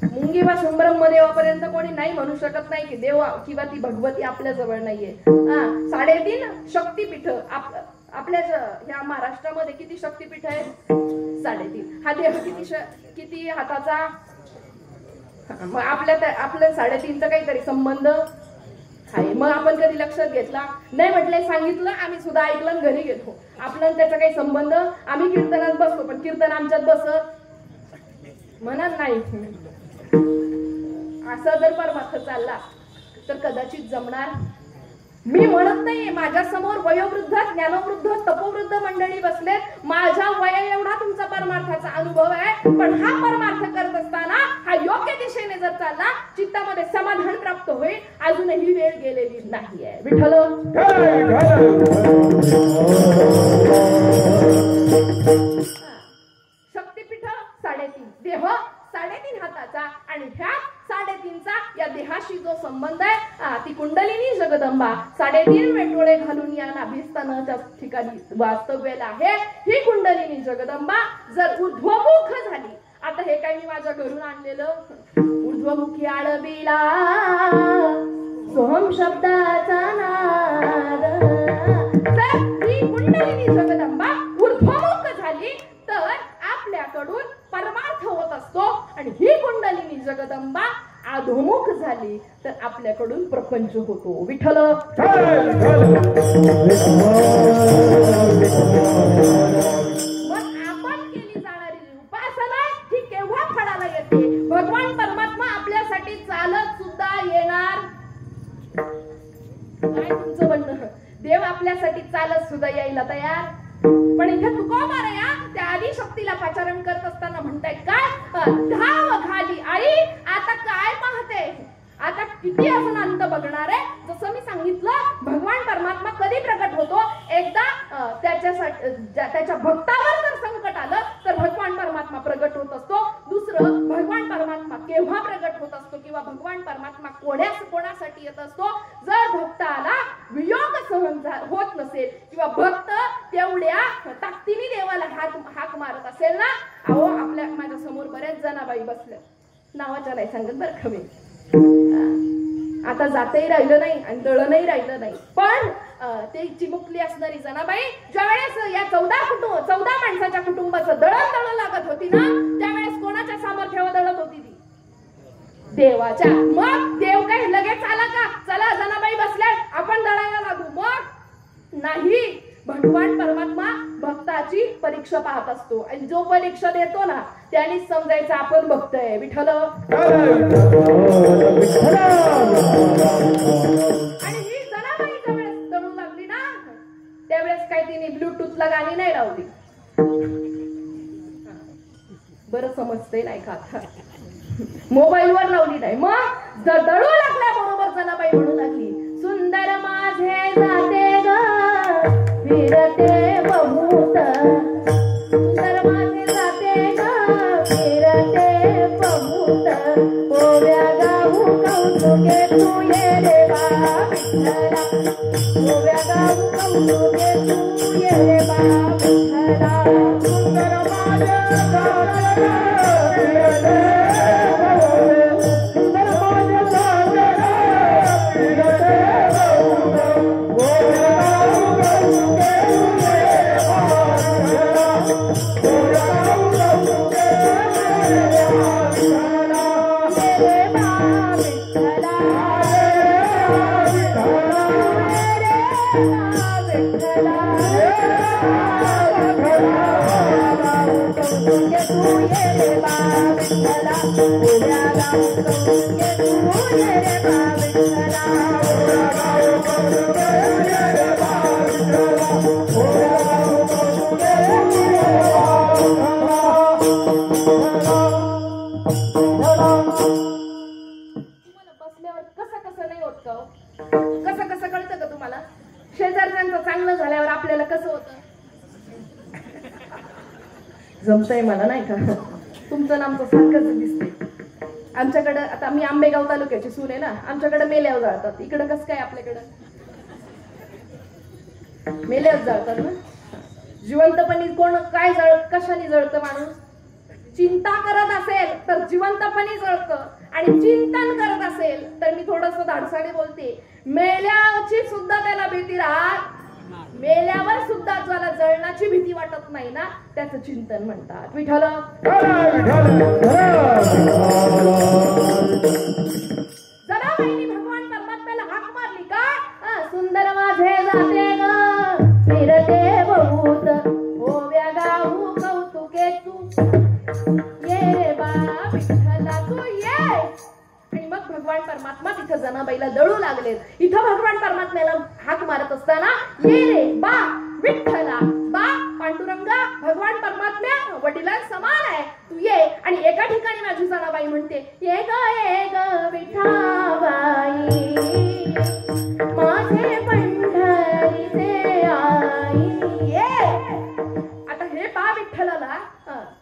मुंगीवा शंभरम देवापर्यंत कोणी नाही म्हणू शकत नाही की देव किंवा ती भगवती आपल्या जवळ नाहीये. 3.5 शक्तीपीठ आपल्या ह्या महाराष्ट्रामध्ये किती शक्तीपीठ आहे. 3.5. हा देह किती हाताचा. मग आपल्या 3.5चा काहीतरी संबंध आहे. मग आपण कधी लक्षात घेतला नाही. म्हटलंय सांगितलं आम्ही सुद्धा ऐकलं घरी घेतो. आपल्याला त्याचा काही संबंध. आम्ही कीर्तनात बसतो पण कीर्तन आमच्यात बसत म्हणत नाही. असा जर परमार्थ चालला तर कदाचित जमणार. मी म्हणत नाही माझ्या समोर वयोवृद्ध ज्ञानवृद्ध तपोवृद्ध मंडळी बसले. माझ्या वया एवढा तुमचा परमार्थाचा अनुभव आहे. पण हा परमार्थ करत असताना हा योग्य दिशेने जर चालला चित्तामध्ये समाधान प्राप्त होईल. अजूनही वेळ गेलेली नाहीये. विठ्ठल शक्तीपीठ 3.5 देह 3.5 हाताचा आणि ह्या 3.5चा या देहाशी जो संबंध आहे ती कुंडलिनी जगदंबा 3.5 वेटोळे घालून या नाभिस्थानाच्या ठिकाणी वास्तव्याला आहे. ही कुंडलिनी जगदंबा जर ऊर्ध्वमुख झाली. आता हे काही मी माझ्या घरून आणलेलं ऊर्ध्वमुखी आळबीला सोहम शब्दाचा नाद. जर ही कुंडलिनी जगदंबा ऊर्ध्वमुख झाली तर आपल्याकडून परमार्थ होत असतो. आणि ही कुंडलिनी जगदंबा अधोमुख झाली तर आपल्याकडून प्रपंच होतो. विठ्ठल मग आपण केली जाणारी उपासना ही केव्हा फळाला येते. भगवान परमात्मा आपल्यासाठी चालत सुद्धा येणार. काय तुमचं म्हणणं. देव आपल्यासाठी चालत सुद्धा यायला तयार. पण इथे तुकोबाराया त्या आदी शक्तीला पाचारण करत असताना म्हणताय काय धाव घाली आई आता काय पाहते. आता किती अजून अंत बघणार आहे. जसं मी सांगितलं भगवान परमात्मा कधी प्रकट होतो. एकदा त्याच्या भक्तावर जर संकट आलं तर भगवान परमात्मा प्रकट होत असतो. दुसरं भगवान परमात्मा केव्हा प्रकट होत असतो किंवा भगवान परमात्मा कोणासाठी येत असतो. जर भक्ताला वियोग सहन होत नसेल किंवा भक्त तेवढ्या ताकदीने देवाला हाक हाक मारत असेल ना, अहो आपल्या माझ्या समोर बऱ्याच जनाबाई बसल्या, नावाच्या नाही सांगत बरं का मी, आता जातही राहिलं नाही आणि दळणही राहिलं नाही, पण ते चिमुकली असणारी जनाबाई ज्यावेळेस या 14 माणसाच्या कुटुंबाचं दळण लागत होती ना, त्यावेळेस कोणाच्या सामर्थ्यावर दळत होती ती? देवाच्या. मग देव काही लगेच आला का, चला जनाबाई बसल्या आपण दळायला लागू? मग नाही, भगवान परमात्मा भक्ताची परीक्षा पाहत असतो आणि जो परीक्षा देतो ना त्यानेच समजायचं आपण बघतोय. विठ्ठल. आणि ही जनाबाई ज्यावेळेस दळू लागली ना, त्यावेळेस काही तिने ब्लूटूथला गाणी नाही लावली. बरं समजतंय नाही का? मोबाईलवर लावली नाही. मग दळू लागल्या बरोबर जनाबाई म्हणू लागली, सुंदर माझे जाते ग फिरते बहुत, सुंदर माझे जाते ग फिरते बहुत, ओव्या गाऊ कौतुके तू ये रे बा विठ्ठला, ओव्या गाऊ कौतुके तू ये रे बा विठ्ठला, सुंदर माझे कसं कळतं का तुम्हाला? शेजारच्यांचं चांगलं झाल्यावर आपल्याला कसं होतं? जमतंय मला नाही का? तुमचं नामचं सारखंच दिसते. आमच्याकडं आता मी आंबेगाव तालुक्याची सून आहे ना, आमच्याकडे मेल्यावर जाळतात. इकडं कसं काय आपल्याकडं मेल्यावर जाळतात ना? जिवंतपणी कोण काय कशाने जळतं माणूस? चिंता करत असेल तर जिवंतपणी जळतं, आणि चिंतन करत असेल तर मी थोडस धाडसाने बोलते, मेल्याची सुद्धा त्याला भीती राहत, मेल्यावर सुद्धा ज्याला जळण्याची भीती वाटत नाही ना, त्याचं चिंतन म्हणतात. विठ्ठल. जनाबाईंनी भगवान परमात्म्याला हाक मारली का, सुंदर माझे जाते ग फिरते बहुत, ओव्या गाऊ कौतुके तू ये रे बा विठ्ठला तू ये. आणि मग भगवान परमात्मा तिथं जनाबाईला दळू लागले. इथं भगवान परमात्म्याला हाक मारत असताना ये रे बा विठ्ठला, बा पांडुरंगा भगवान परमात्म्या वडिलां समान आहे, तू ये. आणि एका ठिकाणी माझी जनाबाई म्हणते, ये ग विठाबाई माझे पंढरीचे आई ये. आता हे बा विठ्ठलाला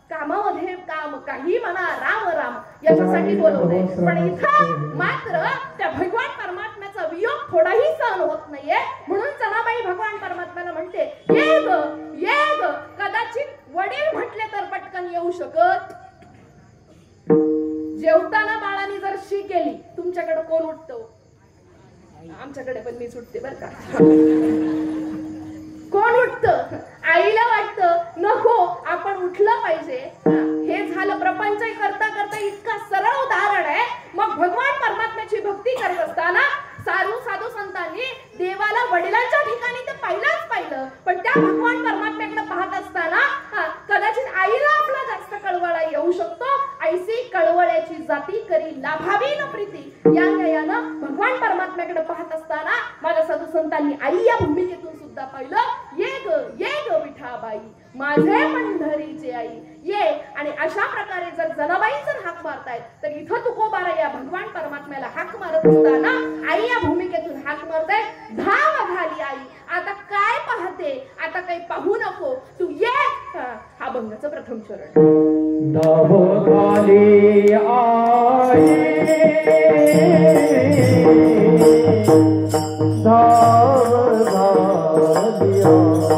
कामामध्ये काम काही म्हणा, राम राम याच्यासाठी बोलवलंय, पण इथं मात्र त्या भगवान परमात्म्याचा वियोग थोडाही सहन होत नाहीये. म्हणून जनाबाई भगवान परमात्म्याला म्हणते, ये ग. कदाचित वडील म्हटले तर पटकन येऊ शकत. जेवताना बाळाने जर शी केली, तुमच्याकडे कोण उठतो? आमच्याकडे पण मीच उठते बरं का. कोण उठतं? आईला वाटतं नको आपण उठलं पाहिजे. हे झालं प्रपंच करता करता इतका सरळ उदाहरण आहे. मग भगवान परमात्म्याची भक्ती करत असताना साधू संतांनी देवाला वडिलांच्या ठिकाणी तर पाहिलं, पण त्या भगवान परमात्म्याकडे पाहत असताना कदाचित आईला आपला जास्त कळवळा येऊ शकतो. ऐसी कळवळ्याची जाती करी लाभावी न प्रीती. यानं भगवान परमात्म्याकडे पाहत असताना माझ्या साधू संतांनी आई या भूमिकेतून सुद्धा पाहिलं, ये ग विठाबाई माझे पंढरीचे आई ये. आणि अशा प्रकारे जर जनाबाई जर हाक मारतायत, तर इथं तुकोबारा या भगवान परमात्म्याला हाक मारत असताना आई या भूमिकेतून हाक मारताय, धाव घाली आई. आता काय पाहते? आता काही पाहू नको, तू ये. हा अभंगाचं प्रथम चरण. धाव घाली आई धाव घाली आई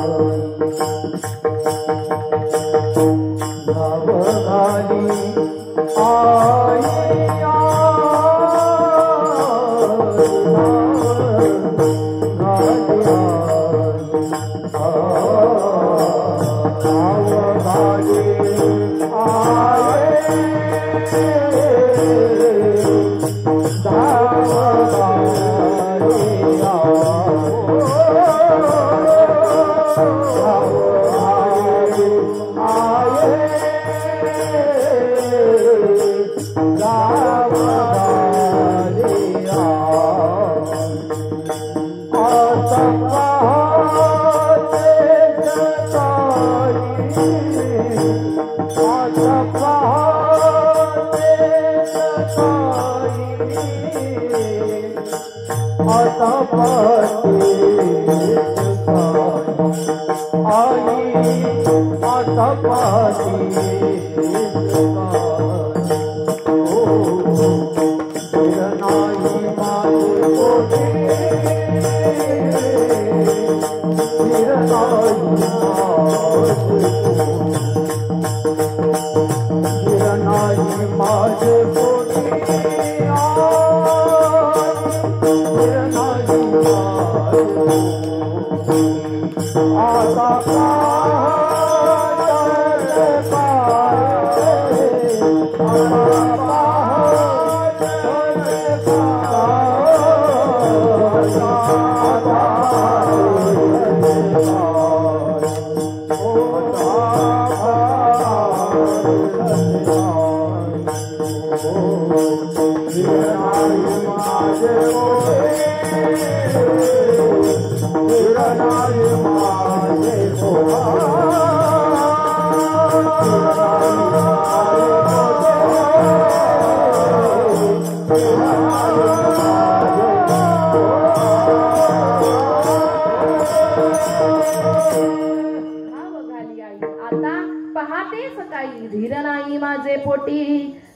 पहाटे सकाळी धीर नाही माझे पोटी,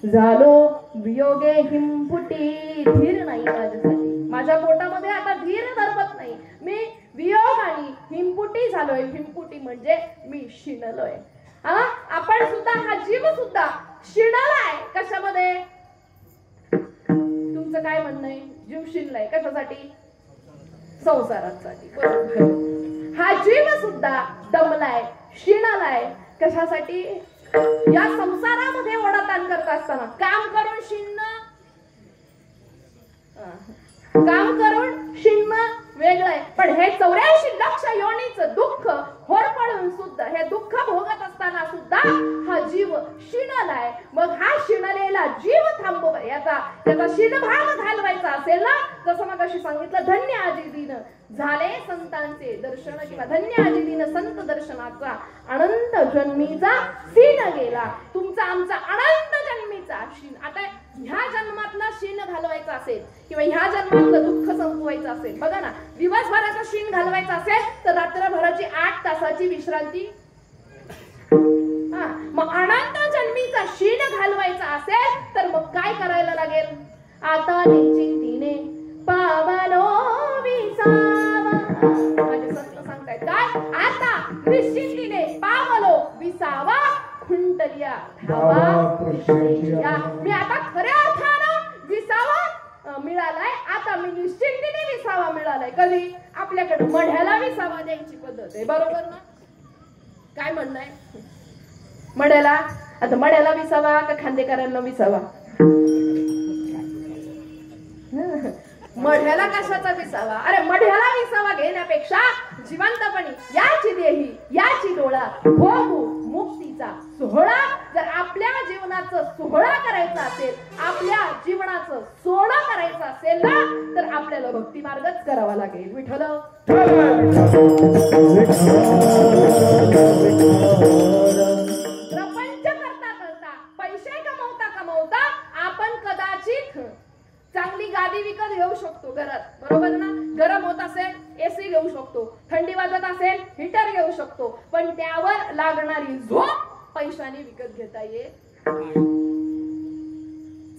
झालो वियोगे हिमपुटी. धीर नाही माझ्यासाठी, माझ्या पोटामध्ये आता धीर धरवत नाही. मी वियोग आणि हिमपुटी झालोय. हिमपुटी म्हणजे मी शिणलोय. आपण सुद्धा, हा जीव सुद्धा शिणलाय. कशामध्ये? तुमचं काय म्हणणं आहे? जीव शिणलाय कशासाठी? संसारासाठी. बरोबर. हा जीव सुद्धा दमलाय, शिणलाय. कशासाठी? या संसारामध्ये ओढाताण करत असताना. काम करून शिणणं, काम करून शिणणं वेगळं आहे. पण हे 84 लक्ष योनीचं दुःख होरपळून सुद्धा, हे दुःख भोगत असताना सुद्धा हा जीव शिणलाय. मग हा शिणलेला जीव थांबवा, याचा शिणभाग घालवायचा असेल ना, जसं मग अशी सांगितलं, धन्य आजी दिन झाले संतांचे दर्शन, किंवा धन्य आजी दिन संत दर्शनाचा अनंत जन्मीचा सीन गेला. तुमचा आमचा अनंत जन्मीचा शीन, आता ह्या जन्मातला शीन घालवायचा असेल, किंवा ह्या जन्मातलं दुःख संपवायचं असेल, बघा ना, दिवसभराचा शीन घालवायचा असेल तर रात्रभराची 8 तासाची विश्रांती. मग अनंत जन्मीचा शीन घालवायचा असेल तर मग काय करायला लागेल? आता निश्चिंतीने पावलो विसावा. माझे संत सांगतायत काय? आता निश्चिंतीने पावलो विसावा, खुंटलिया धावा कृष्णेच्या. मी आता खऱ्या अर्थानं विसावा मिळालाय. आता मी निश्चिंतीने विसावा मिळालाय. कधी? आपल्याकडे मढ्याला विसावा द्यायची पद्धत आहे, बरोबर ना? काय म्हणणं आहे? मढ्याला, आता मढ्याला विसावा का खांदेकरांना विसावा? मढ्याला कशाचा विसावा? अरे मढ्याला विसावा घेण्यापेक्षा जिवंतपणी याची देही याची डोळा भोगू मुक्तीचा सोहळा. जर आपल्या जीवनाचं सोहळा करायचा असेल, आपल्या जीवनाचं सोहळा करायचं असेल ना, तर आपल्याला भक्ती मार्गच करावा लागेल. विठ्ठल प्रपंच करता करता, पैसे कमवता कमवता आपण कदाचित चांगली गादी विकत घेऊ शकतो घरात, बरोबर ना? गरम होत असेल एसी घेऊ शकतो, थंडी वाजत असेल हीटर घेऊ शकतो, पण त्यावर लागणारी झोप पैशाने विकत घेता येईल.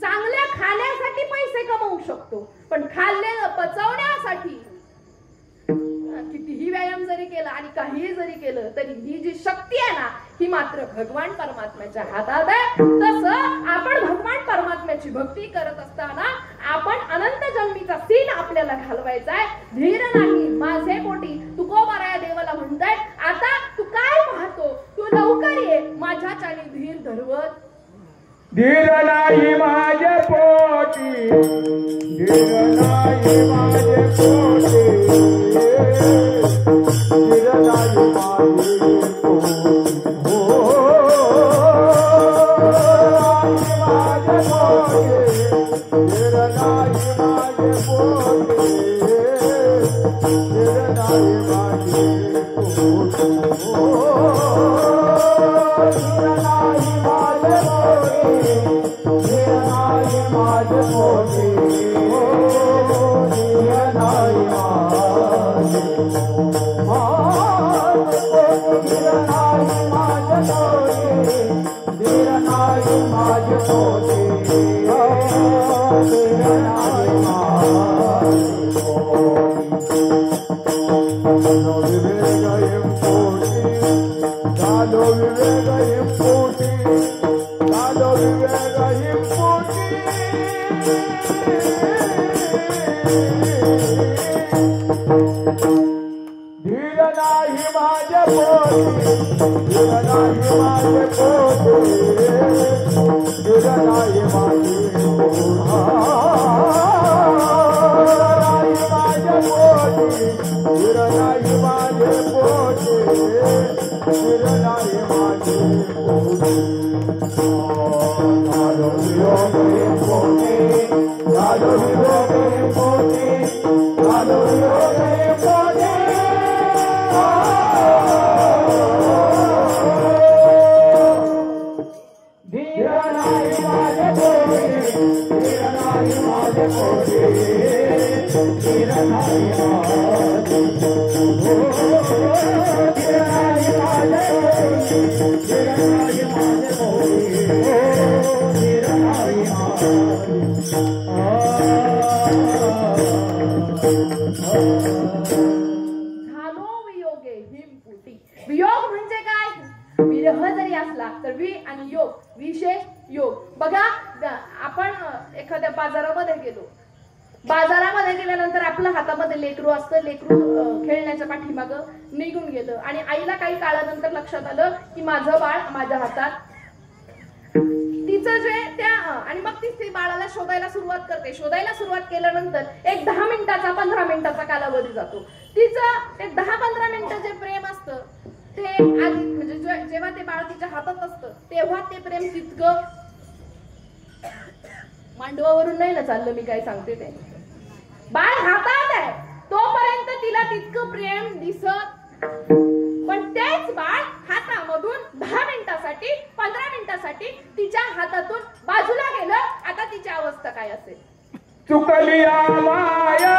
चांगल्या खाण्यासाठी पैसे कमवू शकतो, पण खाल्लेलं पचवण्यासाठी कितीही व्यायाम जरी केला आणि काहीही जरी केलं तरी ही जी शक्ती आहे ना ही मात्र भगवान परमात्म्याच्या हातात आहे. तसं आपण भगवान परमात्म्याची भक्ती करत असताना आपण अनंत जन्मीचा सीन आपल्याला घालवायचा आहे. धीर नाही माझे पोटी तुकोबाराया देवाला म्हणताय. आता तू काय पाहतो, तू लवकर ये माझ्याच्याने धीर धरवत. धीर नाही माझ्या पोटी, धीर नाही माझे पोटी, धीर नाही माझे पोटी, माझे पोटी, धीर नाही माझे पोटी, धीर नाही माझे वियोग म्हणजे काय? विरह जरी असला तर वि आणि योग, विशेष योग. बघा आपण एखाद्या बाजारामध्ये गेलो, बाजारामध्ये गेल्यानंतर आपल्या हातामध्ये लेकरू असतं, लेकरू खेळण्याच्या पाठीमाग निघून गेलं आणि आईला काही काळानंतर लक्षात आलं की माझं बाळ माझ्या हातात. तिचं जे त्या आणि मग ती बाळाला शोधायला सुरुवात करते. शोधायला सुरुवात केल्यानंतर एक 10 मिनिटाचा 15 मिनिटाचा कालावधी जातो. तिचं ते 10-15 मिनिटं जे प्रेम असतं ते आधी म्हणजे जेव्हा ते बाळ तिच्या हातात असतं तेव्हा ते प्रेम तितकं मांडवावरून नाही ना चाललं मी काय सांगते ते. बाळ हातात आहे तोपर्यंत तिला तितकं प्रेम दिसत, पण तेच बाळ हातामधून 10 मिनिटासाठी 15 मिनिटासाठी तिच्या हातातून बाजूला गेलं. आता तिची अवस्था काय असेल? चुकली माया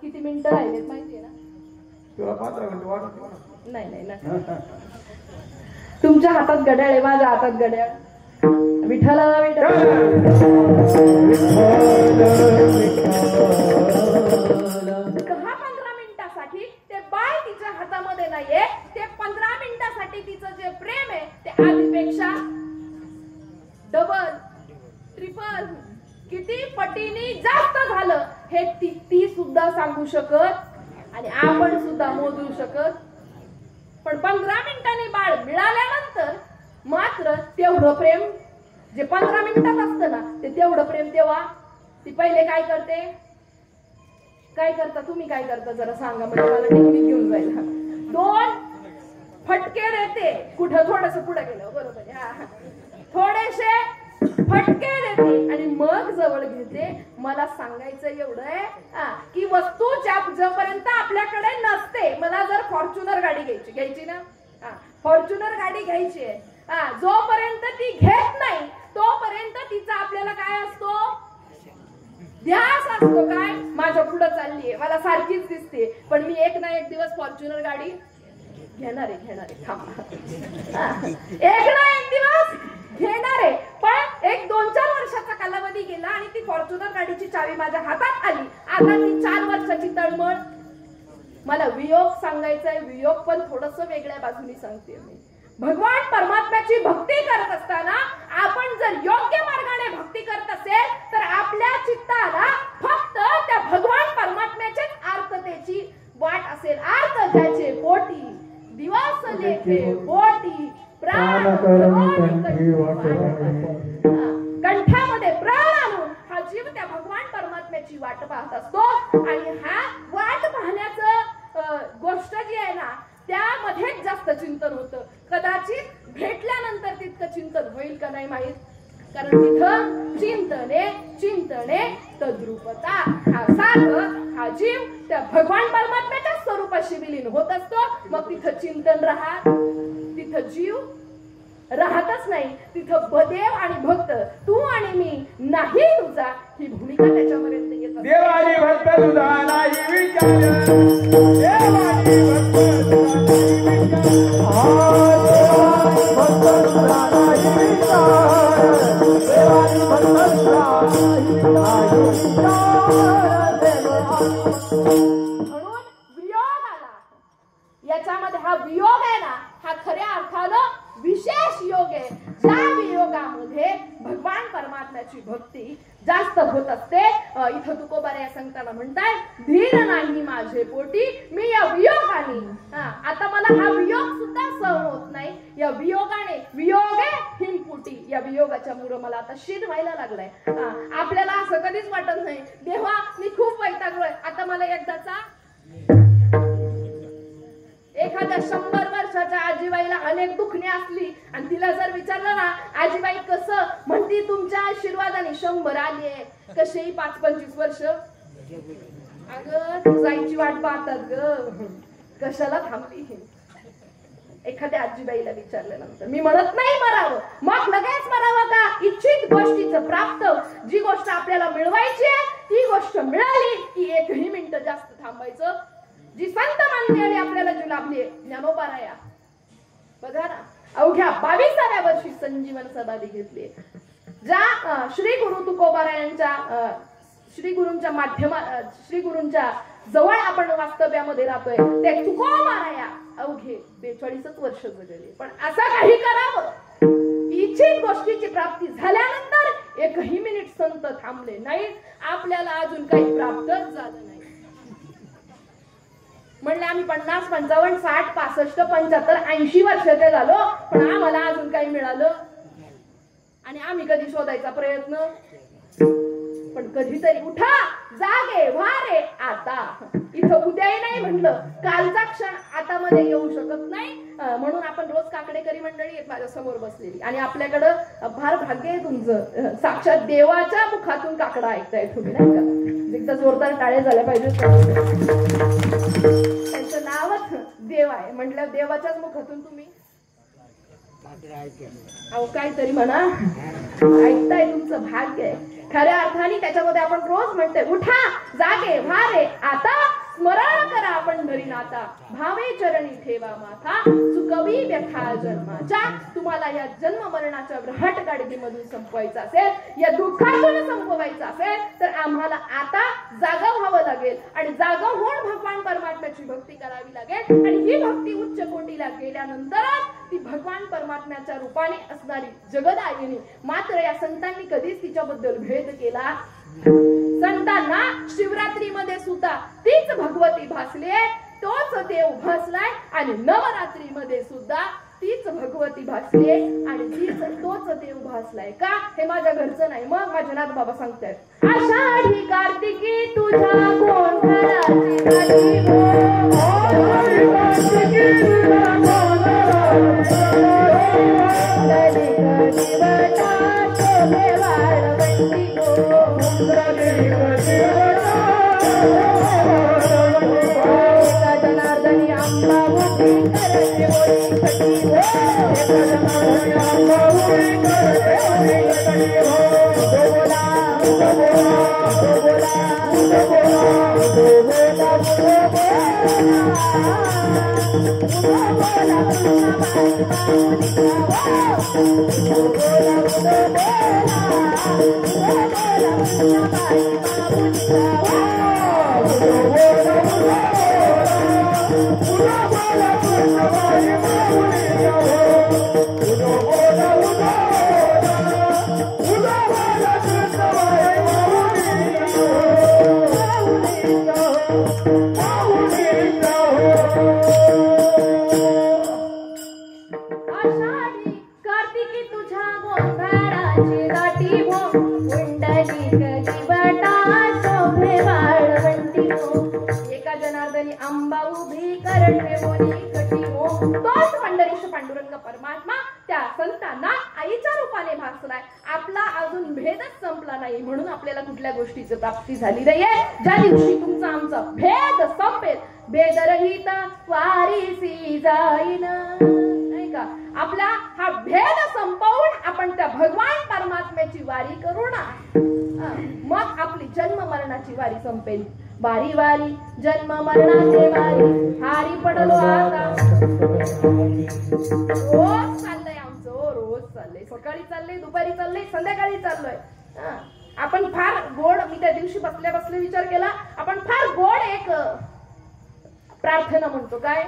किती मिनिटं राहिलेत माहितीये ना? तुला 15 मिनिटं वाटत नाही नाही ना. तुमच्या हातात घड्याळ आहे, माझ्या हातात घड्याळ. विठ्ठलाला विठ्ठल 10-15 मिनिटासाठी ते बाळ तिच्या हातामध्ये नाहीये. ते 15 मिनिटासाठी तिचं जे प्रेम आहे ते आधीपेक्षा डबल ट्रिपल किती पटीने जास्त झालं हे ती सुद्धा सांगू शकत आणि आपण सुद्धा मोजू शकत. पण 15 मिनिटांनी बाळ मिळाल्यानंतर मात्र तेवढं प्रेम जे 15 मिनिटात असतं ना ते तेवढं प्रेम तेव्हा ती पहिले काय करते, काय करता तुम्ही, काय करता जरा सांगा म्हणजे मला टेक्निक घेऊन जायला. 2 फटके देते, कुठं थोडस पुढे गेलं बरोबर, थोडेसे फटके देते आणि मग जवळ घेते. मला सांगायचं एवढं आहे की वस्तू जोपर्यंत आपल्याकडे नसते, मला जर फॉर्च्युनर गाडी घ्यायची ना, फॉर्च्युनर गाडी घ्यायची आहे, जोपर्यंत ती घेत नाही तोपर्यंत तिचा आपल्याला काय असतो, ध्यास असतो. काय माझ्या पुढे चाललीये, मला सारखीच दिसते, पण मी एक ना एक दिवस फॉर्च्युनर गाडी घेणार आहे थांबा, एक ना एक दिवस घेणार आहे. पण एक 2-4 वर्षाचा कालावधी गेला आणि ती फॉर्च्युनर गाडीची चावी माझ्या हातात आली. आता ती 4 वर्षाची तळमळ. मला वियोग सांगायचाय, वियोग पण थोडस वेगळ्या बाजूनी सांगते मी. भगवान परमात्म्याची भक्ती करत असताना आपण जर योग्य मार्गाने भक्ती करत असेल तर आपल्या चित्ताला फक्त त्या भगवान परमात्म्याच्याच आर्ततेची वाट असेल. आर्त ज्याचे पोटी दिवस लेखे पोटी प्राण कंठामध्ये प्राण आणून हा जीव त्या भगवान परमात्म्याची वाट पाहत असतो. आणि हा वाट पाहण्याचं गोष्ट जी आहे ना, त्यामध्येच जास्त चिंतन होतं. कदाचित भेटल्यानंतर तितकं चिंतन होईल का नाही माहित, कारण तिथं चिंतने तद्रूपता हा साधक हा जीव त्या भगवान परमात्म्याच्या स्वरूपाशी विलीन होत असतो. मग तिथं चिंतन तिथं जीव राहतच नाही, तिथं देव आणि भक्त तू आणि मी नाही तुझा ही भूमिका त्याच्यापर्यंत येत असते. देवानी भक्त तुझा नाही विचार, देवानी भक्त म्हणून वियोग आला. याच्यामध्ये हा वियोग आहे ना, हा खऱ्या अर्थानं विशेष योग आहे. ज्या वियोगामध्ये भगवान परमात्म्याची भक्ती जास्त होत असते. इथं तुकोबारे या संतांना म्हणताय, धीर नाही माझे पोटी मी या वियोगाने. आता मला हा वियोग सुद्धा सहन होत नाही. या वियोगाने वियोगे हिमपुटी, या वियोगाच्या मुळे मला आता शीत व्हायला लागलाय. आपल्याला असं कधीच वाटत नाही, देवा मी खूप वैतागलोय, आता मला एकदाचा. एखाद्या 100 वर्षाच्या आजीबाईला अनेक दुखणे असली आणि तिला जर विचारलं ना, आजीबाई कसं म्हणती, तुमच्या आशीर्वादाने 100 आलीये, कसेही 5-25 वर्ष. अगं तू जायची वाट पाहतात ग, कशाला थांबली. एखाद्या आजीबाईला विचारल्यानंतर मी म्हणत नाही मरावं, मग लगेच मरावं का. इच्छित गोष्टीचं प्राप्त, जी गोष्ट आपल्याला मिळवायची आहे ती गोष्ट मिळाली की 1ही मिनिट जास्त थांबायचं. जी संत मंडळी आपल्याला जी लाभली, ज्ञानोबाराया बघा ना, अवघ्या 22व्या वर्षी संजीवन समाधी घेतली. ज्या श्री गुरु तुकोबारायांच्या श्री गुरूंच्या जवळ आपण वास्तव्यामध्ये राहतोय, ते तुकोबाराया अवघे 42 वर्ष जगले. पण असं काही करावं, इच्छित गोष्टीची प्राप्ती झाल्यानंतर 1ही मिनिट संत थांबले नाही. आपल्याला अजून काही प्राप्तच झालं नाही. म्हणले आम्ही 50, 55, 60, 65, 75, 80 वर्षाचे झालो, पण आम्हाला अजून काही मिळालं. आणि आम्ही कधी शोधायचा प्रयत्न. पण कधीतरी उठा, जागे व्हा रे आता. इथं उद्याही नाही म्हणलं, कालचा क्षण आता मध्ये येऊ शकत नाही. म्हणून आपण रोज काकडेकरी मंडळी आहेत माझ्या समोर बसलेली, आणि आपल्याकडं फार भाग्य आहे तुमचं, साक्षात देवाच्या मुखातून काकडा ऐकताय तुम्ही, नाही का. एकदा जोरदार टाळ्या झाल्या पाहिजे. त्यांचं नावच देव आहे म्हटलं, देवाच्याच मुखातून तुम्ही अहो काहीतरी म्हणा, ऐकताय, तुमचं भाग्य आहे खऱ्या अर्थाने. त्याच्यामध्ये आपण रोज म्हणतोय, उठा जागे व्हा रे आता, स्मरण करा पंढरीनाथा, भावे चरणी ठेवा माथा, चुकवी व्यथा जन्माच्या. तुम्हाला या जन्म मरणाच्या ग्रहाट गाडगीमधून संपवायचं असेल, या दुःखातून संपवायचं असेल, तर आम्हाला आता जागा व्हावं लागेल. आणि जागा होऊन भगवान परमात्म्याची भक्ती करावी लागेल. आणि ही भक्ती उच्च कोटीला गेल्यानंतरच ती भगवान परमात्म्याच्या रूपाने असणारी जगदायिनी. मात्र या संतांनी कधीच तिच्याबद्दल भेद केला. संतांना शिवरात्रीमध्ये सुद्धा तीच भगवती भासली आहे, तोच देव भासलाय. आणि नवरात्रीमध्ये सुद्धा तीच भगवती भासली आहे आणि तोच देव भासलाय. का हे माझ्या घरचं नाही, मग माझे नाथ बाबा सांगतायत, आषाढी कार्तिकी तुझ्या गोंधळाची गाठी गो, आषाढी कार्तिकी तुझ्या गोंधळाची गाठी गो, पांडुरंग परमात्मा त्या संतांना आईच्या रूपाने भासलाय. आपला अजून भेदच संपला नाही म्हणून आपल्याला कुठल्या गोष्टीची प्राप्ती झाली नाहीये. ज्या दिवशी तुमचा आमचा भेद संपेल, भेदरहित वारीसी जाईन, नाही का, आपला हा भेद संपवून आपण त्या भगवान परमात्म्याची वारी करू ना, मग आपली जन्म मरणाची वारी संपेल. वारी वारी जन्म मरणाचे वारी हारी पडलो आता. रोज चाललंय आमचं, रोज चाललंय, सकाळी चाललंय, दुपारी चाललंय, संध्याकाळी चाललोय. आपण फार गोड, मी त्या दिवशी बसल्या बसल्या विचार केला, आपण फार गोड एक प्रार्थना म्हणतो, काय,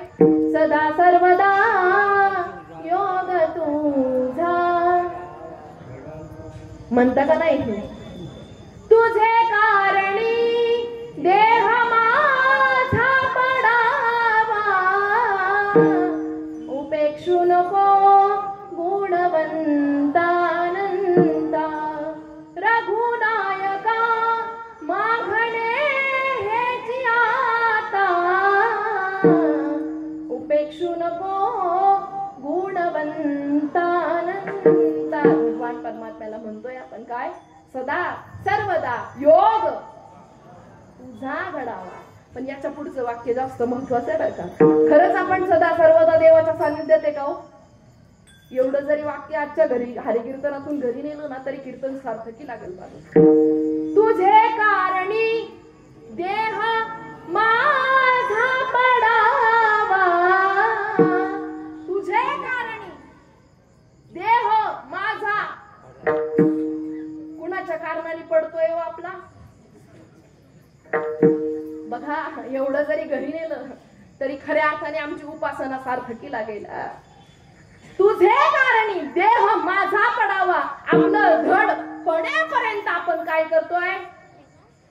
सदा सर्वदा योग तुझा, म्हणता का नाही? तुझे कारणी देह माझा पडावा, उपेक्षू नको गुणवंतानंता, रघुनायका माघणे हेची आता, उपेक्षू नको गुणवंतानंता. भगवान परमात्म्याला म्हणतोय आपण, काय, सदा सर्वदा योग तुझा घडावा. पण याच्या पुढचं वाक्य जास्त महत्वाचं आहे बरं का. खरंच आपण सदा सर्वदा देवाच्या सानिध्यात आहे का हो? एवढं जरी वाक्य आजच्या घरी हरिकीर्तनातून घरी नेलं ना तरी कीर्तन सार्थकी लागेल बाबा. तुझे कारणी देह माझा पडावा, तुझे कारणी देह माझा. कुणाच्या कारणाने पडतोय हो आपला? बघा, एवढं जरी घरी नेलं तरी खऱ्या अर्थाने आमची उपासना सार्थकी लागेल. तुझे कारणी देह माझा पडावा. आपलं धड पडेपर्यंत आपण काय करतोय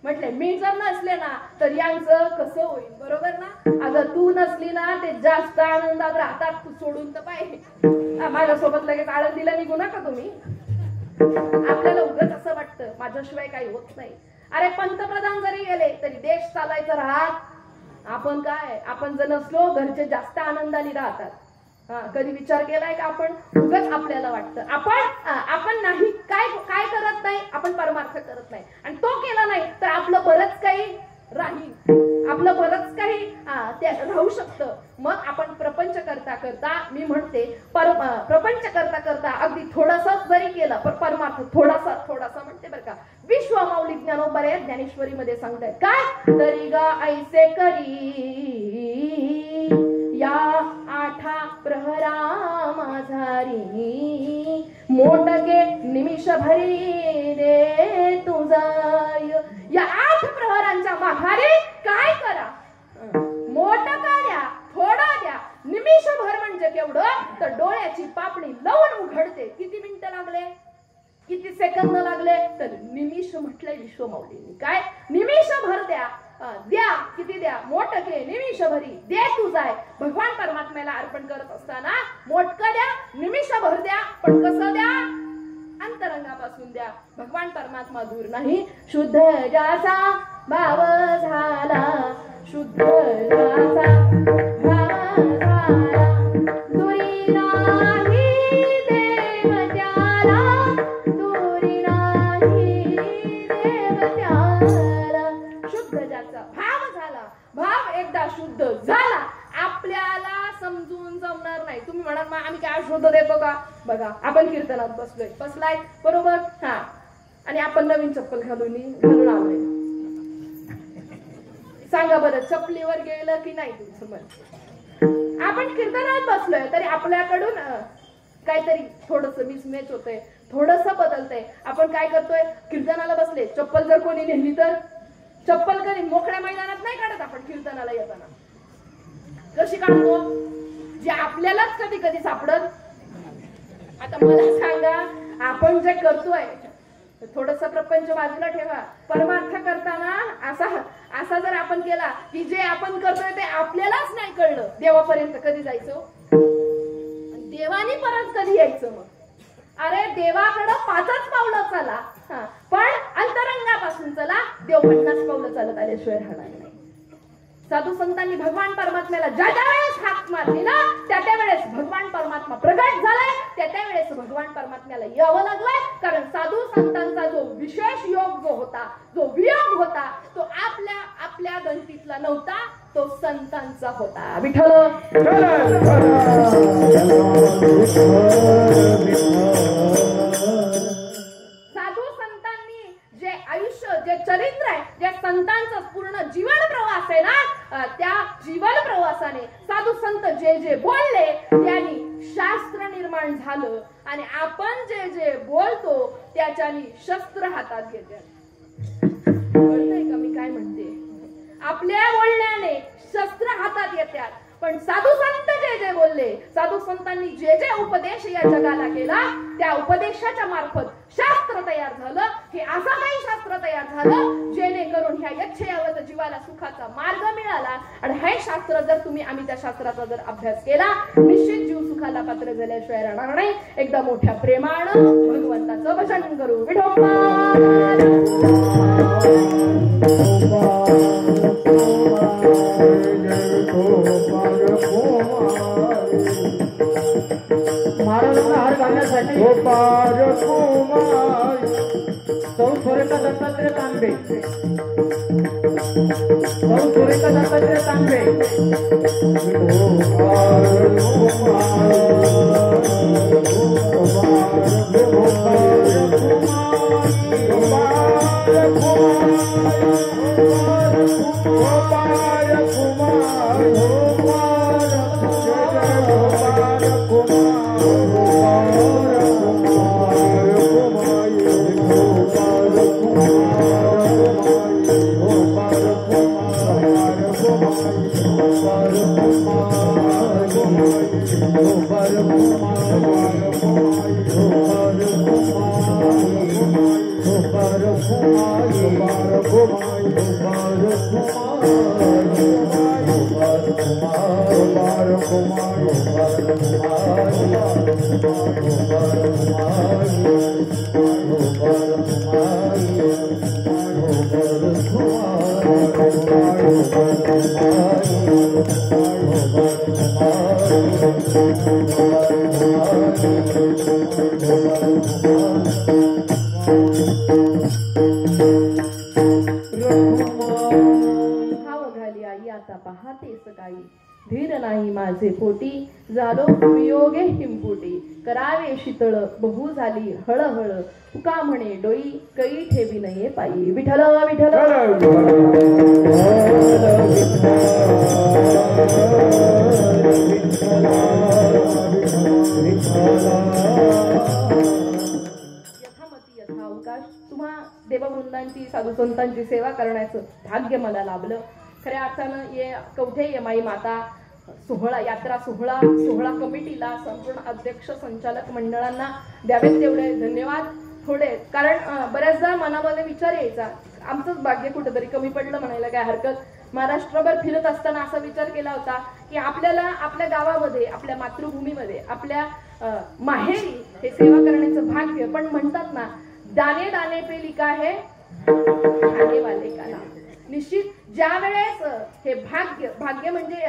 म्हटले, मी जर नसले ना तर यांचं कसं होईल, बरोबर ना? अगं तू नसली ना ते जास्त आनंदात राहतात, तू सोडून तर पाहिजे. माझ्यासोबत लगेच आळंदीला निघू नका तुम्ही. आपल्याला उगाच असं वाटतं माझ्याशिवाय काही होत नाही. अरे पंतप्रधान जरी गेले तरी देश चालायचं राहत. आपण काय, आपण जर नसलो घरचे जास्त आनंदाने राहतात. कधी विचार केलाय का आपण? उगाच आपल्याला वाटतं आपण नाही काय काय करत नाही, आपण परमार्थ करत नाही, आणि तो केला नाही तर आपलं बरंच काही राहील, आपलं बरंच काही ते राहू शकतं. मग आपण प्रपंच करता करता, मी म्हणते प्रपंच करता करता अगदी थोडासा जरी केलं पण परमार्थ थोडासा थोडासा म्हणते बरं का. विश्वमाऊली ज्ञानोबा ज्ञानेश्वरी मध्ये सांगतायत काय, तरी गा ऐसे करी या आठा प्रहरा माझारी, मोटके निमिष भरी दे तुझाय. या 8 प्रहरांच्या माघारी काय करा, मोटका द्या, थोडा द्या, निमिषभर म्हणजे केवढं, तर डोळ्याची पापणी लावून उघडते. किती मिनिटं लागले, किती सेकंद लागले, तर निमिष म्हटलंय विश्वमाऊलींनी. काय, निमिषभर द्या, द्या, किती द्या, मोटके निमिषभरी दे तुझाय. भगवान परमात्म्याला अर्पण करत असताना मोटकं द्या, निमिषभर द्या, पण कसं द्या, अंतरंगापासून द्या. भगवान परमात्मा दूर नाही. शुद्ध ज्याचा भाव झाला, शुद्ध ज्याचा भाव झाला, दुरी नाही देव त्याला, दुरी नाही देव त्याला. शुद्ध ज्याचा भाव झाला, भाव एकदा शुद्ध झाला, आपल्याला समजून जमणार तुम्ही म्हणाल मग आम्ही काय शोध देतो का? बघा आपण कीर्तनात बसलाय बरोबर हा, आणि आपण नवीन चप्पल घालून आलोय. सांगा बरं, चपलीवर गेलं की नाही तुमचं मन? आपण कीर्तनात बसलोय तरी आपल्याकडून काहीतरी थोडस मिसमॅच होतंय, थोडस बदलतंय. आपण काय करतोय? कीर्तनाला बसले, चप्पल जर कोणी नेली तर चप्पल कधी मोकळ्या मैदानात नाही काढत आपण. कीर्तनाला येताना कशी काढतो? जे आपल्यालाच कधी कधी सापडत. आता मला सांगा, आपण जे करतोय थोडस प्रपंच बाजूला ठेवा, परमार्थ करताना असा जर आपण केला की जे आपण करतोय ते आपल्यालाच नाही कळलं, देवापर्यंत कधी जायचं? देवानी परत कधी यायचं? मग अरे देवाकडं 5च पावलं चला, पण अंतरंगापासून चला. देव 50 पावलं चालत आल्याशिवाय राहणार नाही. साधू संतांनी भगवान परमात्म्याला ज्या वेळेस हाक मारली ना, त्या वेळेस भगवान परमात्मा प्रगट झालाय. त्या वेळेस भगवान परमात्म्याला यावं लागलंय. कारण साधू संतांचा जो विशेष योग जो होता, जो वियोग होता, तो आपल्या गणतीतला नव्हता, तो संतांचा होता. विठ्ठल साधू संतांनी जे आयुष्य, जे चरित्र आहे, जे संतांचं पूर्ण जीवन प्रवास आहे ना, त्या जीवन प्रवासाने साधू संत जे बोलले त्यांनी शास्त्र निर्माण झालं. आणि आपण जे बोलतो त्याच्यानी शस्त्र हातात घेतात. कळतंय का मी काय म्हणते? आपल्या बोलण्याने शस्त्र हातात येतात. पण साधू संत जे बोलले, साधू संतांनी जे उपदेश या जगाला केला, त्या उपदेशाच्या मार्फत शास्त्र तयार झालं. हे असं काही शास्त्र तयार झालं जेणेकरून ह्या यच्छयावत जीवाला सुखाचा मार्ग मिळाला. आणि हे शास्त्र जर आम्ही त्या शास्त्राचा जर अभ्यास केला, निश्चित जीव सुखाला पात्र झाल्याशिवाय राहणार नाही. एकदा मोठ्या प्रेमानं भगवंताचं भजन करू. महाराजांना हार घालण्यासाठी गोपाळ कुमार सौ सुरेखा दत्तात्रय तांबे, सौ सुरेखा दत्तात्रय तांबे. धीर नाही माझे पोटी, झालो वियोगे हिंपुटी. करावे शीतळ बहु झाली हळहळ, तुका म्हणे डोई कै ठेवी नये पायी. विठ्ठल विठ्ठल यथामती यथावकाश. तुम्हा देववृंदांची, साधू संतांची सेवा करण्याचं भाग्य मला लाभलं. खऱ्या अर्थानं ये कवठे यमाई माता सोहळा, यात्रा सोहळा कमिटीला, संपूर्ण अध्यक्ष संचालक मंडळांना द्यावेत तेवढे धन्यवाद थोडे. कारण बऱ्याचदा मनामध्ये विचार यायचा, आमचंच भाग्य कुठेतरी कमी पडलं म्हणायला काय हरकत. महाराष्ट्रभर फिरत असताना असा विचार केला होता की आपल्याला आपल्या गावामध्ये, आपल्या मातृभूमीमध्ये, आपल्या माहेरी हे सेवा करण्याचं भाग्य. पण म्हणतात ना, दाने दाने पे लिखा है आने वाले का नाम. निश्चित ज्या वेळेस हे भाग्य म्हणजे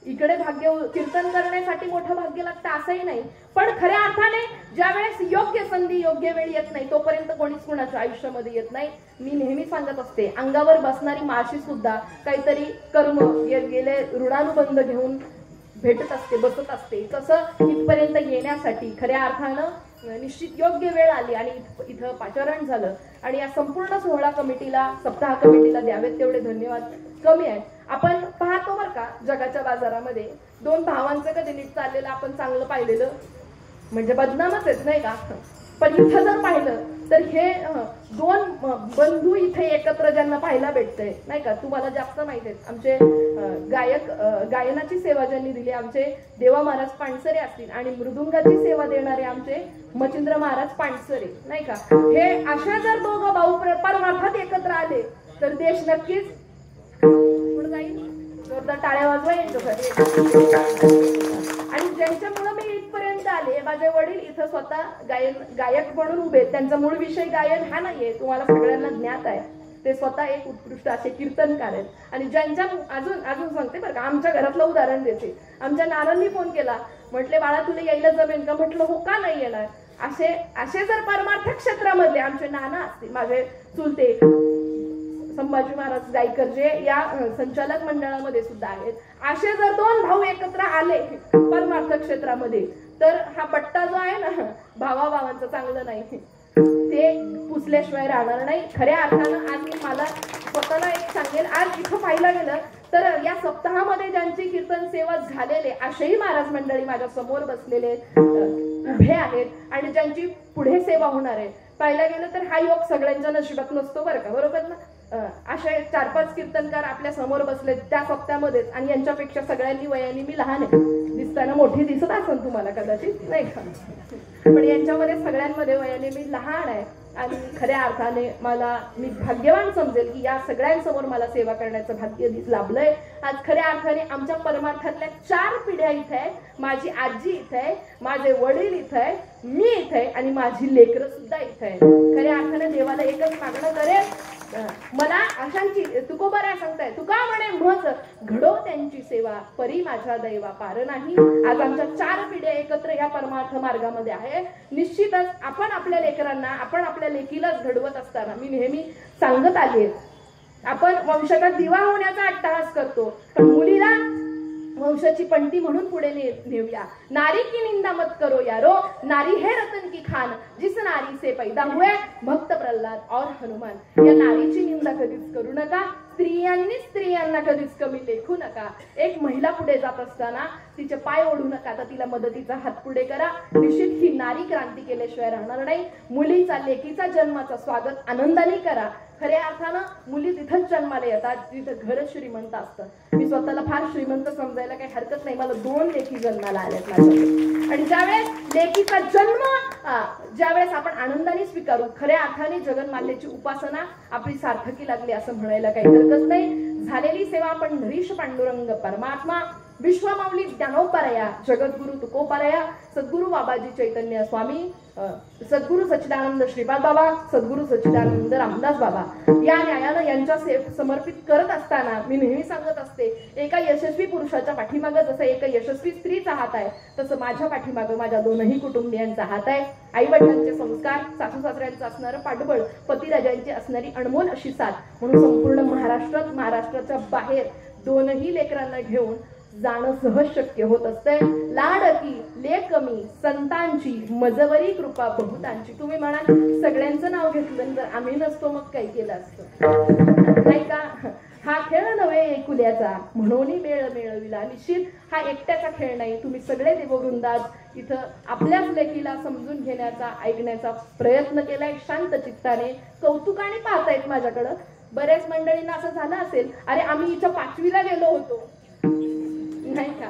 इकडे भाग्य कीर्तन करण्यासाठी मोठं भाग्य लागतं असंही नाही, पण खऱ्या अर्थाने ज्या वेळेस योग्य संधी योग्य वेळ येत नाही तोपर्यंत कोणीच कुणाच्या आयुष्यामध्ये येत नाही. मी नेहमी सांगत असते, अंगावर बसणारी माशी सुद्धा काहीतरी कर्म गेले ऋणानुबंध घेऊन भेटत असते, बसत असते, तसं इथपर्यंत येण्यासाठी खऱ्या अर्थानं निश्चित योग्य वेळ आली आणि इथं पाचारण झालं. आणि या संपूर्ण सोहळा कमिटीला, सप्ताह कमिटीला द्यावेत तेवढे धन्यवाद कमी आहेत. आपण पाहतो बरं का, जगाच्या बाजारामध्ये दोन भावांचं कधी नीट चाललेलं आपण चांगलं पाहिलेलं म्हणजे बदनामच आहेत नाही का. पण इथं जर पाहिलं तर हे दोन बंधू इथे एकत्र ज्यांना पाहायला भेटतंय नाही का. तुम्हाला जास्त माहित आहेत आमचे गायनाची सेवा ज्यांनी दिली आमचे देवा महाराज पाणसरे असतील आणि मृदुंगाची सेवा देणारे आमचे मचिंद्र महाराज पाणसरे नाही का. हे अशा जर दोघं भाऊ परमार्थात एकत्र आले तर देश नक्कीच पुढे जाईल. जोरदार टाळ्या वाजवा यांच्यासाठी. आणि ज्यांच्यामुळे मी इथपर्यंत आले, माझे वडील इथं स्वतः गायक म्हणून उभे. त्यांचा मूळ विषय गायन हा नाहीये, तुम्हाला सगळ्यांना ज्ञात आहे. ते स्वतः एक उत्कृष्ट असे कीर्तनकार आहेत. आणि ज्यांच्या अजून सांगते बरं का, आमच्या घरातलं उदाहरण देते. आमच्या नानांनी फोन केला, म्हटले बाळा तुला यायला जमेल का. म्हटलं हो, का नाही येणार. असे जर परमार्थ क्षेत्रामधले आमचे नाना असतील, माझे चुलते संभाजी महाराज गायकर जे या संचालक मंडळामध्ये सुद्धा आहेत, असे जर दोन भाऊ एकत्र आले परमार्थ क्षेत्रामध्ये तर हा पट्टा जो आहे ना भावाभावांचं चांगलं नाही, ते पुसल्याशिवाय राहणार नाही. खऱ्या अर्थानं आज मला स्वतःला एक सांगेल, आज इथं पाहायला गेलं तर या सप्ताहामध्ये ज्यांची कीर्तन सेवा झालेले असेही महाराज मंडळी माझ्या समोर बसलेले उभे आहेत आणि ज्यांची पुढे सेवा होणार आहे. पाहायला गेलं तर हा योग सगळ्यांच्या नशिबात नसतो बरं का, बरोबर ना. असे 4-5 कीर्तनकार आपल्या समोर बसले त्या सप्त्यामध्येच आणि यांच्यापेक्षा सगळ्यांनी वयाने मी लहान आहे, दिसताना मोठी दिसत असेल तुम्हाला कदाचित नाही का, पण यांच्यामध्ये सगळ्यांमध्ये वयाने मी लहान आहे. आणि खऱ्या अर्थाने मी भाग्यवान समजेल की या सगळ्यांसमोर मला सेवा करण्याचं भाग्य लाभलंय. आज खऱ्या अर्थाने आमच्या परमार्थातल्या 4 पिढ्या इथे आहे. माझी आजी इथे आहे, माझे वडील इथे आहे, मी इथे आहे आणि माझी लेकरं सुद्धा इथे आहे. खऱ्या अर्थाने देवाला एकच मागणं करेल, मला अशांची तुकोबारा सांगताय, तुका म्हणे मज घडो त्यांची सेवा, परी माझ्या दैवा पार नाही. आज आमच्या 4 पिढ्या एकत्र या परमार्थ मार्गामध्ये आहे. निश्चितच आपण आपल्या लेकरांना, आपण आपल्या लेकीलाच घडवत असताना मी नेहमी सांगत आले, आपण वंशाचा दिवा होण्याचा अट्टहास करतो पण मुलीला वंशाची पंटी म्हणून पुढे नेऊया. नारी की निंदा मत करो यारो, नारी है रतन की खान, जिस नारी से पैदा हुए भक्त प्रल्हाद और हनुमान. या नारीची निंदा कधीच करू नका, स्त्रियांना कधीच कमी लेखू नका. एक महिला पुढे जात असताना तिचे पाय ओढू नका, तर तिला मदतीचा हात पुढे करा. निश्चित ही नारी क्रांती केल्याशिवाय राहणार नाही. मुलीचा, लेकीचा जन्माचं स्वागत आनंदाने करा. खऱ्या अर्थानं मुली तिथंच जन्माला येतात जिथं घर श्रीमंत असतं. मी स्वतःला फार श्रीमंत समजायला काही हरकत नाही, मला 2 लेकी जन्माला आल्यात माझ्याकडे. आणि ज्यावेळेस लेकीचा जन्म ज्यावेळेस आपण आनंदाने स्वीकारू, खऱ्या अर्थाने जगन्मातेची उपासना आपली सार्थकी लागली असं म्हणायला काही हरकत नाही. झालेली सेवा आपण नरीश पांडुरंग परमात्मा, विश्वमाऊली ज्ञानोपराया, जगद्गुरु तुकोपराया, सद्गुरु बाबाजी चैतन्य स्वामी, सद्गुरु सच्चिदानंद श्रीपाद बाबा, सद्गुरु सच्चिदानंद रामदास बाबा या न्यायानं यांच्या समर्पित करत असताना मी नेहमी सांगत असते, एका यशस्वी पुरुषाच्या पाठीमागं जसं एका यशस्वी स्त्रीचा हात आहे तसं माझ्या पाठीमागं माझ्या 2ही कुटुंबियांचा हात आहे. आई वडिलांचे संस्कार, सासू सासऱ्यांचं असणारं पाठबळ, पतिराजांची असणारी अनमोल अशी साथ, म्हणून संपूर्ण महाराष्ट्राच्या बाहेर 2ही लेकरांना घेऊन जाणं सहज शक्य होत असते. लाडकी लेकमी संतांची मजवरी कृपा बहुतांची. तुम्ही म्हणाल सगळ्यांचं नाव घेतलं तर आम्ही नसतो मग काय केलं असतं नाही का. हा खेळ नव्हे एकुल्याचा, म्हणून मेळ मिळविला. निश्चित हा एकट्याचा खेळ नाही. तुम्ही सगळे देववृंदात इथं आपल्याच लेकीला समजून घेण्याचा, ऐकण्याचा प्रयत्न केलाय शांत चित्ताने. कौतुकाने पाहतायत माझ्याकडं. बऱ्याच मंडळींना असं झालं असेल, अरे आम्ही इथं 5वीला गेलो होतो नाही का.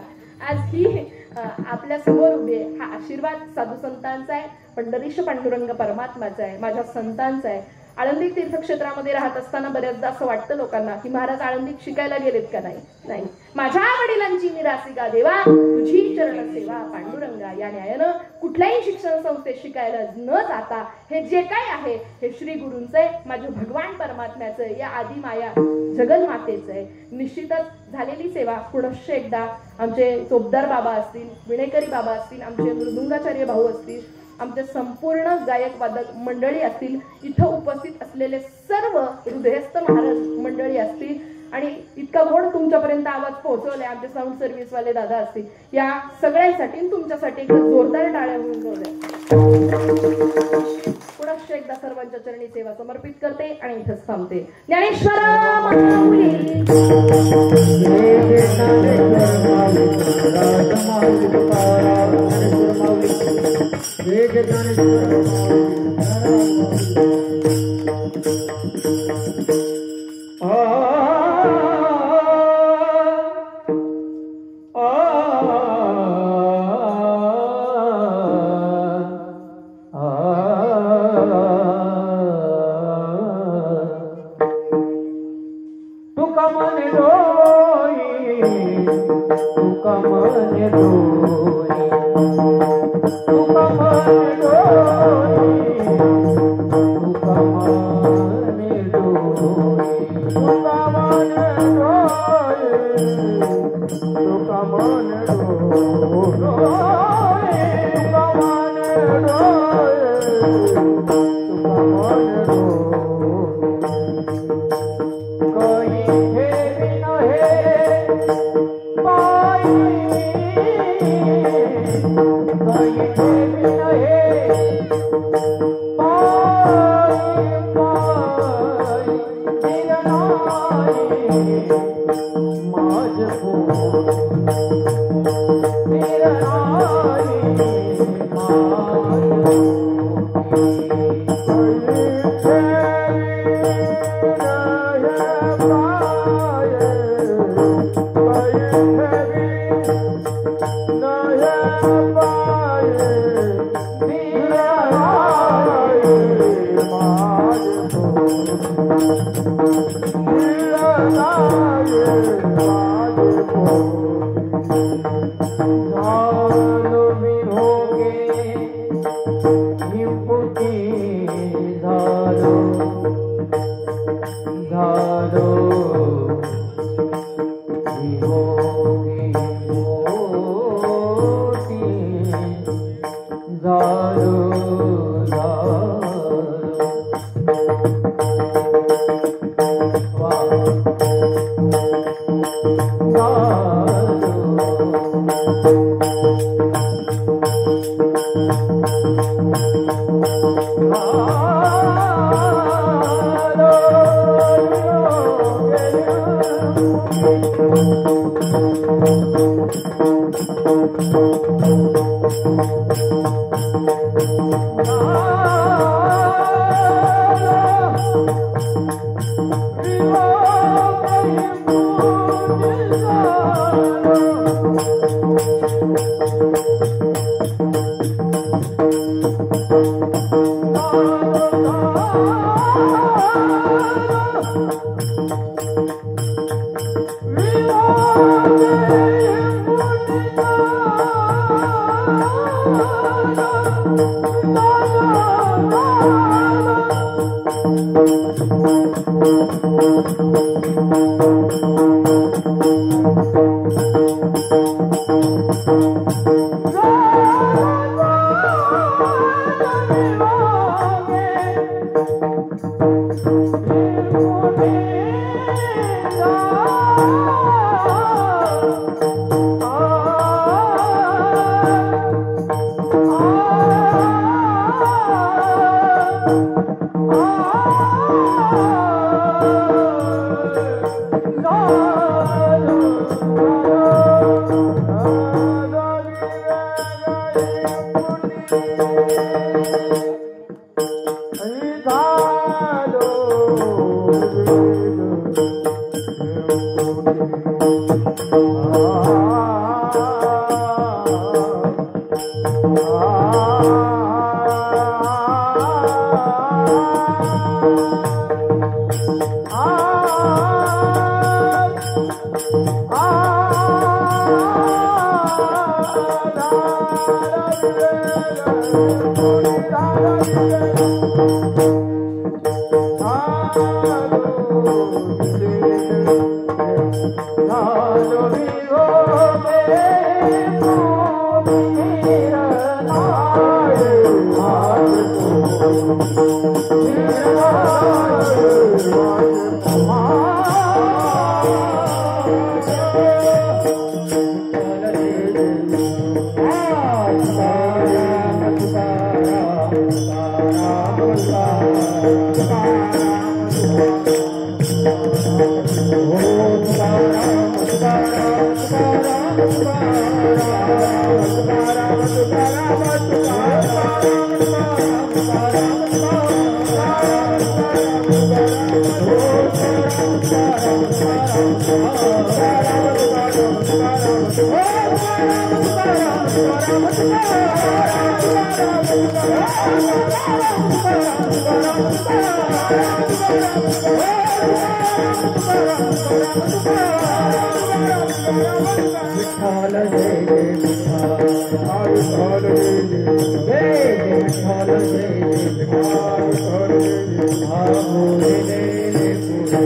आज ही आपल्या समोर उभी आहे. हा आशीर्वाद साधू संतांचा आहे, पंढरीश पांडुरंग परमात्माचा आहे, माझ्या संतांचा आहे. आळंदी तीर्थक्षेत्रामध्ये राहत असताना बऱ्याचदा असं वाटतं लोकांना की महाराज आळंदीत शिकायला गेलेत का नाही. माझ्या वडिलांची निरासिका देवा, तुझी चरण सेवा पांडुरंगा या न्यायानं कुठल्याही शिक्षण संस्थेत शिकायला न जाता हे जे काय आहे हे श्री गुरूंचं आहे, माझ्या भगवान परमात्म्याचं आहे, या आदी माया जगन्मातेचं आहे. निश्चितच झालेली सेवा पुनश्च एकदा आमचे चोपदार बाबा असतील, विणेकरी बाबा असतील, आमचे मृदुंगाचार्य भाऊ असतील, आमचे संपूर्ण गायक वादक मंडळी असतील, इथं उपस्थित असलेले सर्व हृदयस्थ महाराज मंडळी असतील, आणि इतका गोड तुमच्यापर्यंत आवाज पोहोचवलाय आमचे साऊंड सर्व्हिस वाले दादा असतील, या सगळ्यांसाठी तुमच्यासाठी एक जोरदार टाळ्या होऊन जाऊ द्या. पुनश्च एकदा सर्वांच्या चरणी सेवा समर्पित करते आणि इथंच थांबते. ज्ञानेश्वर माऊली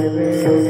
विठ्ठल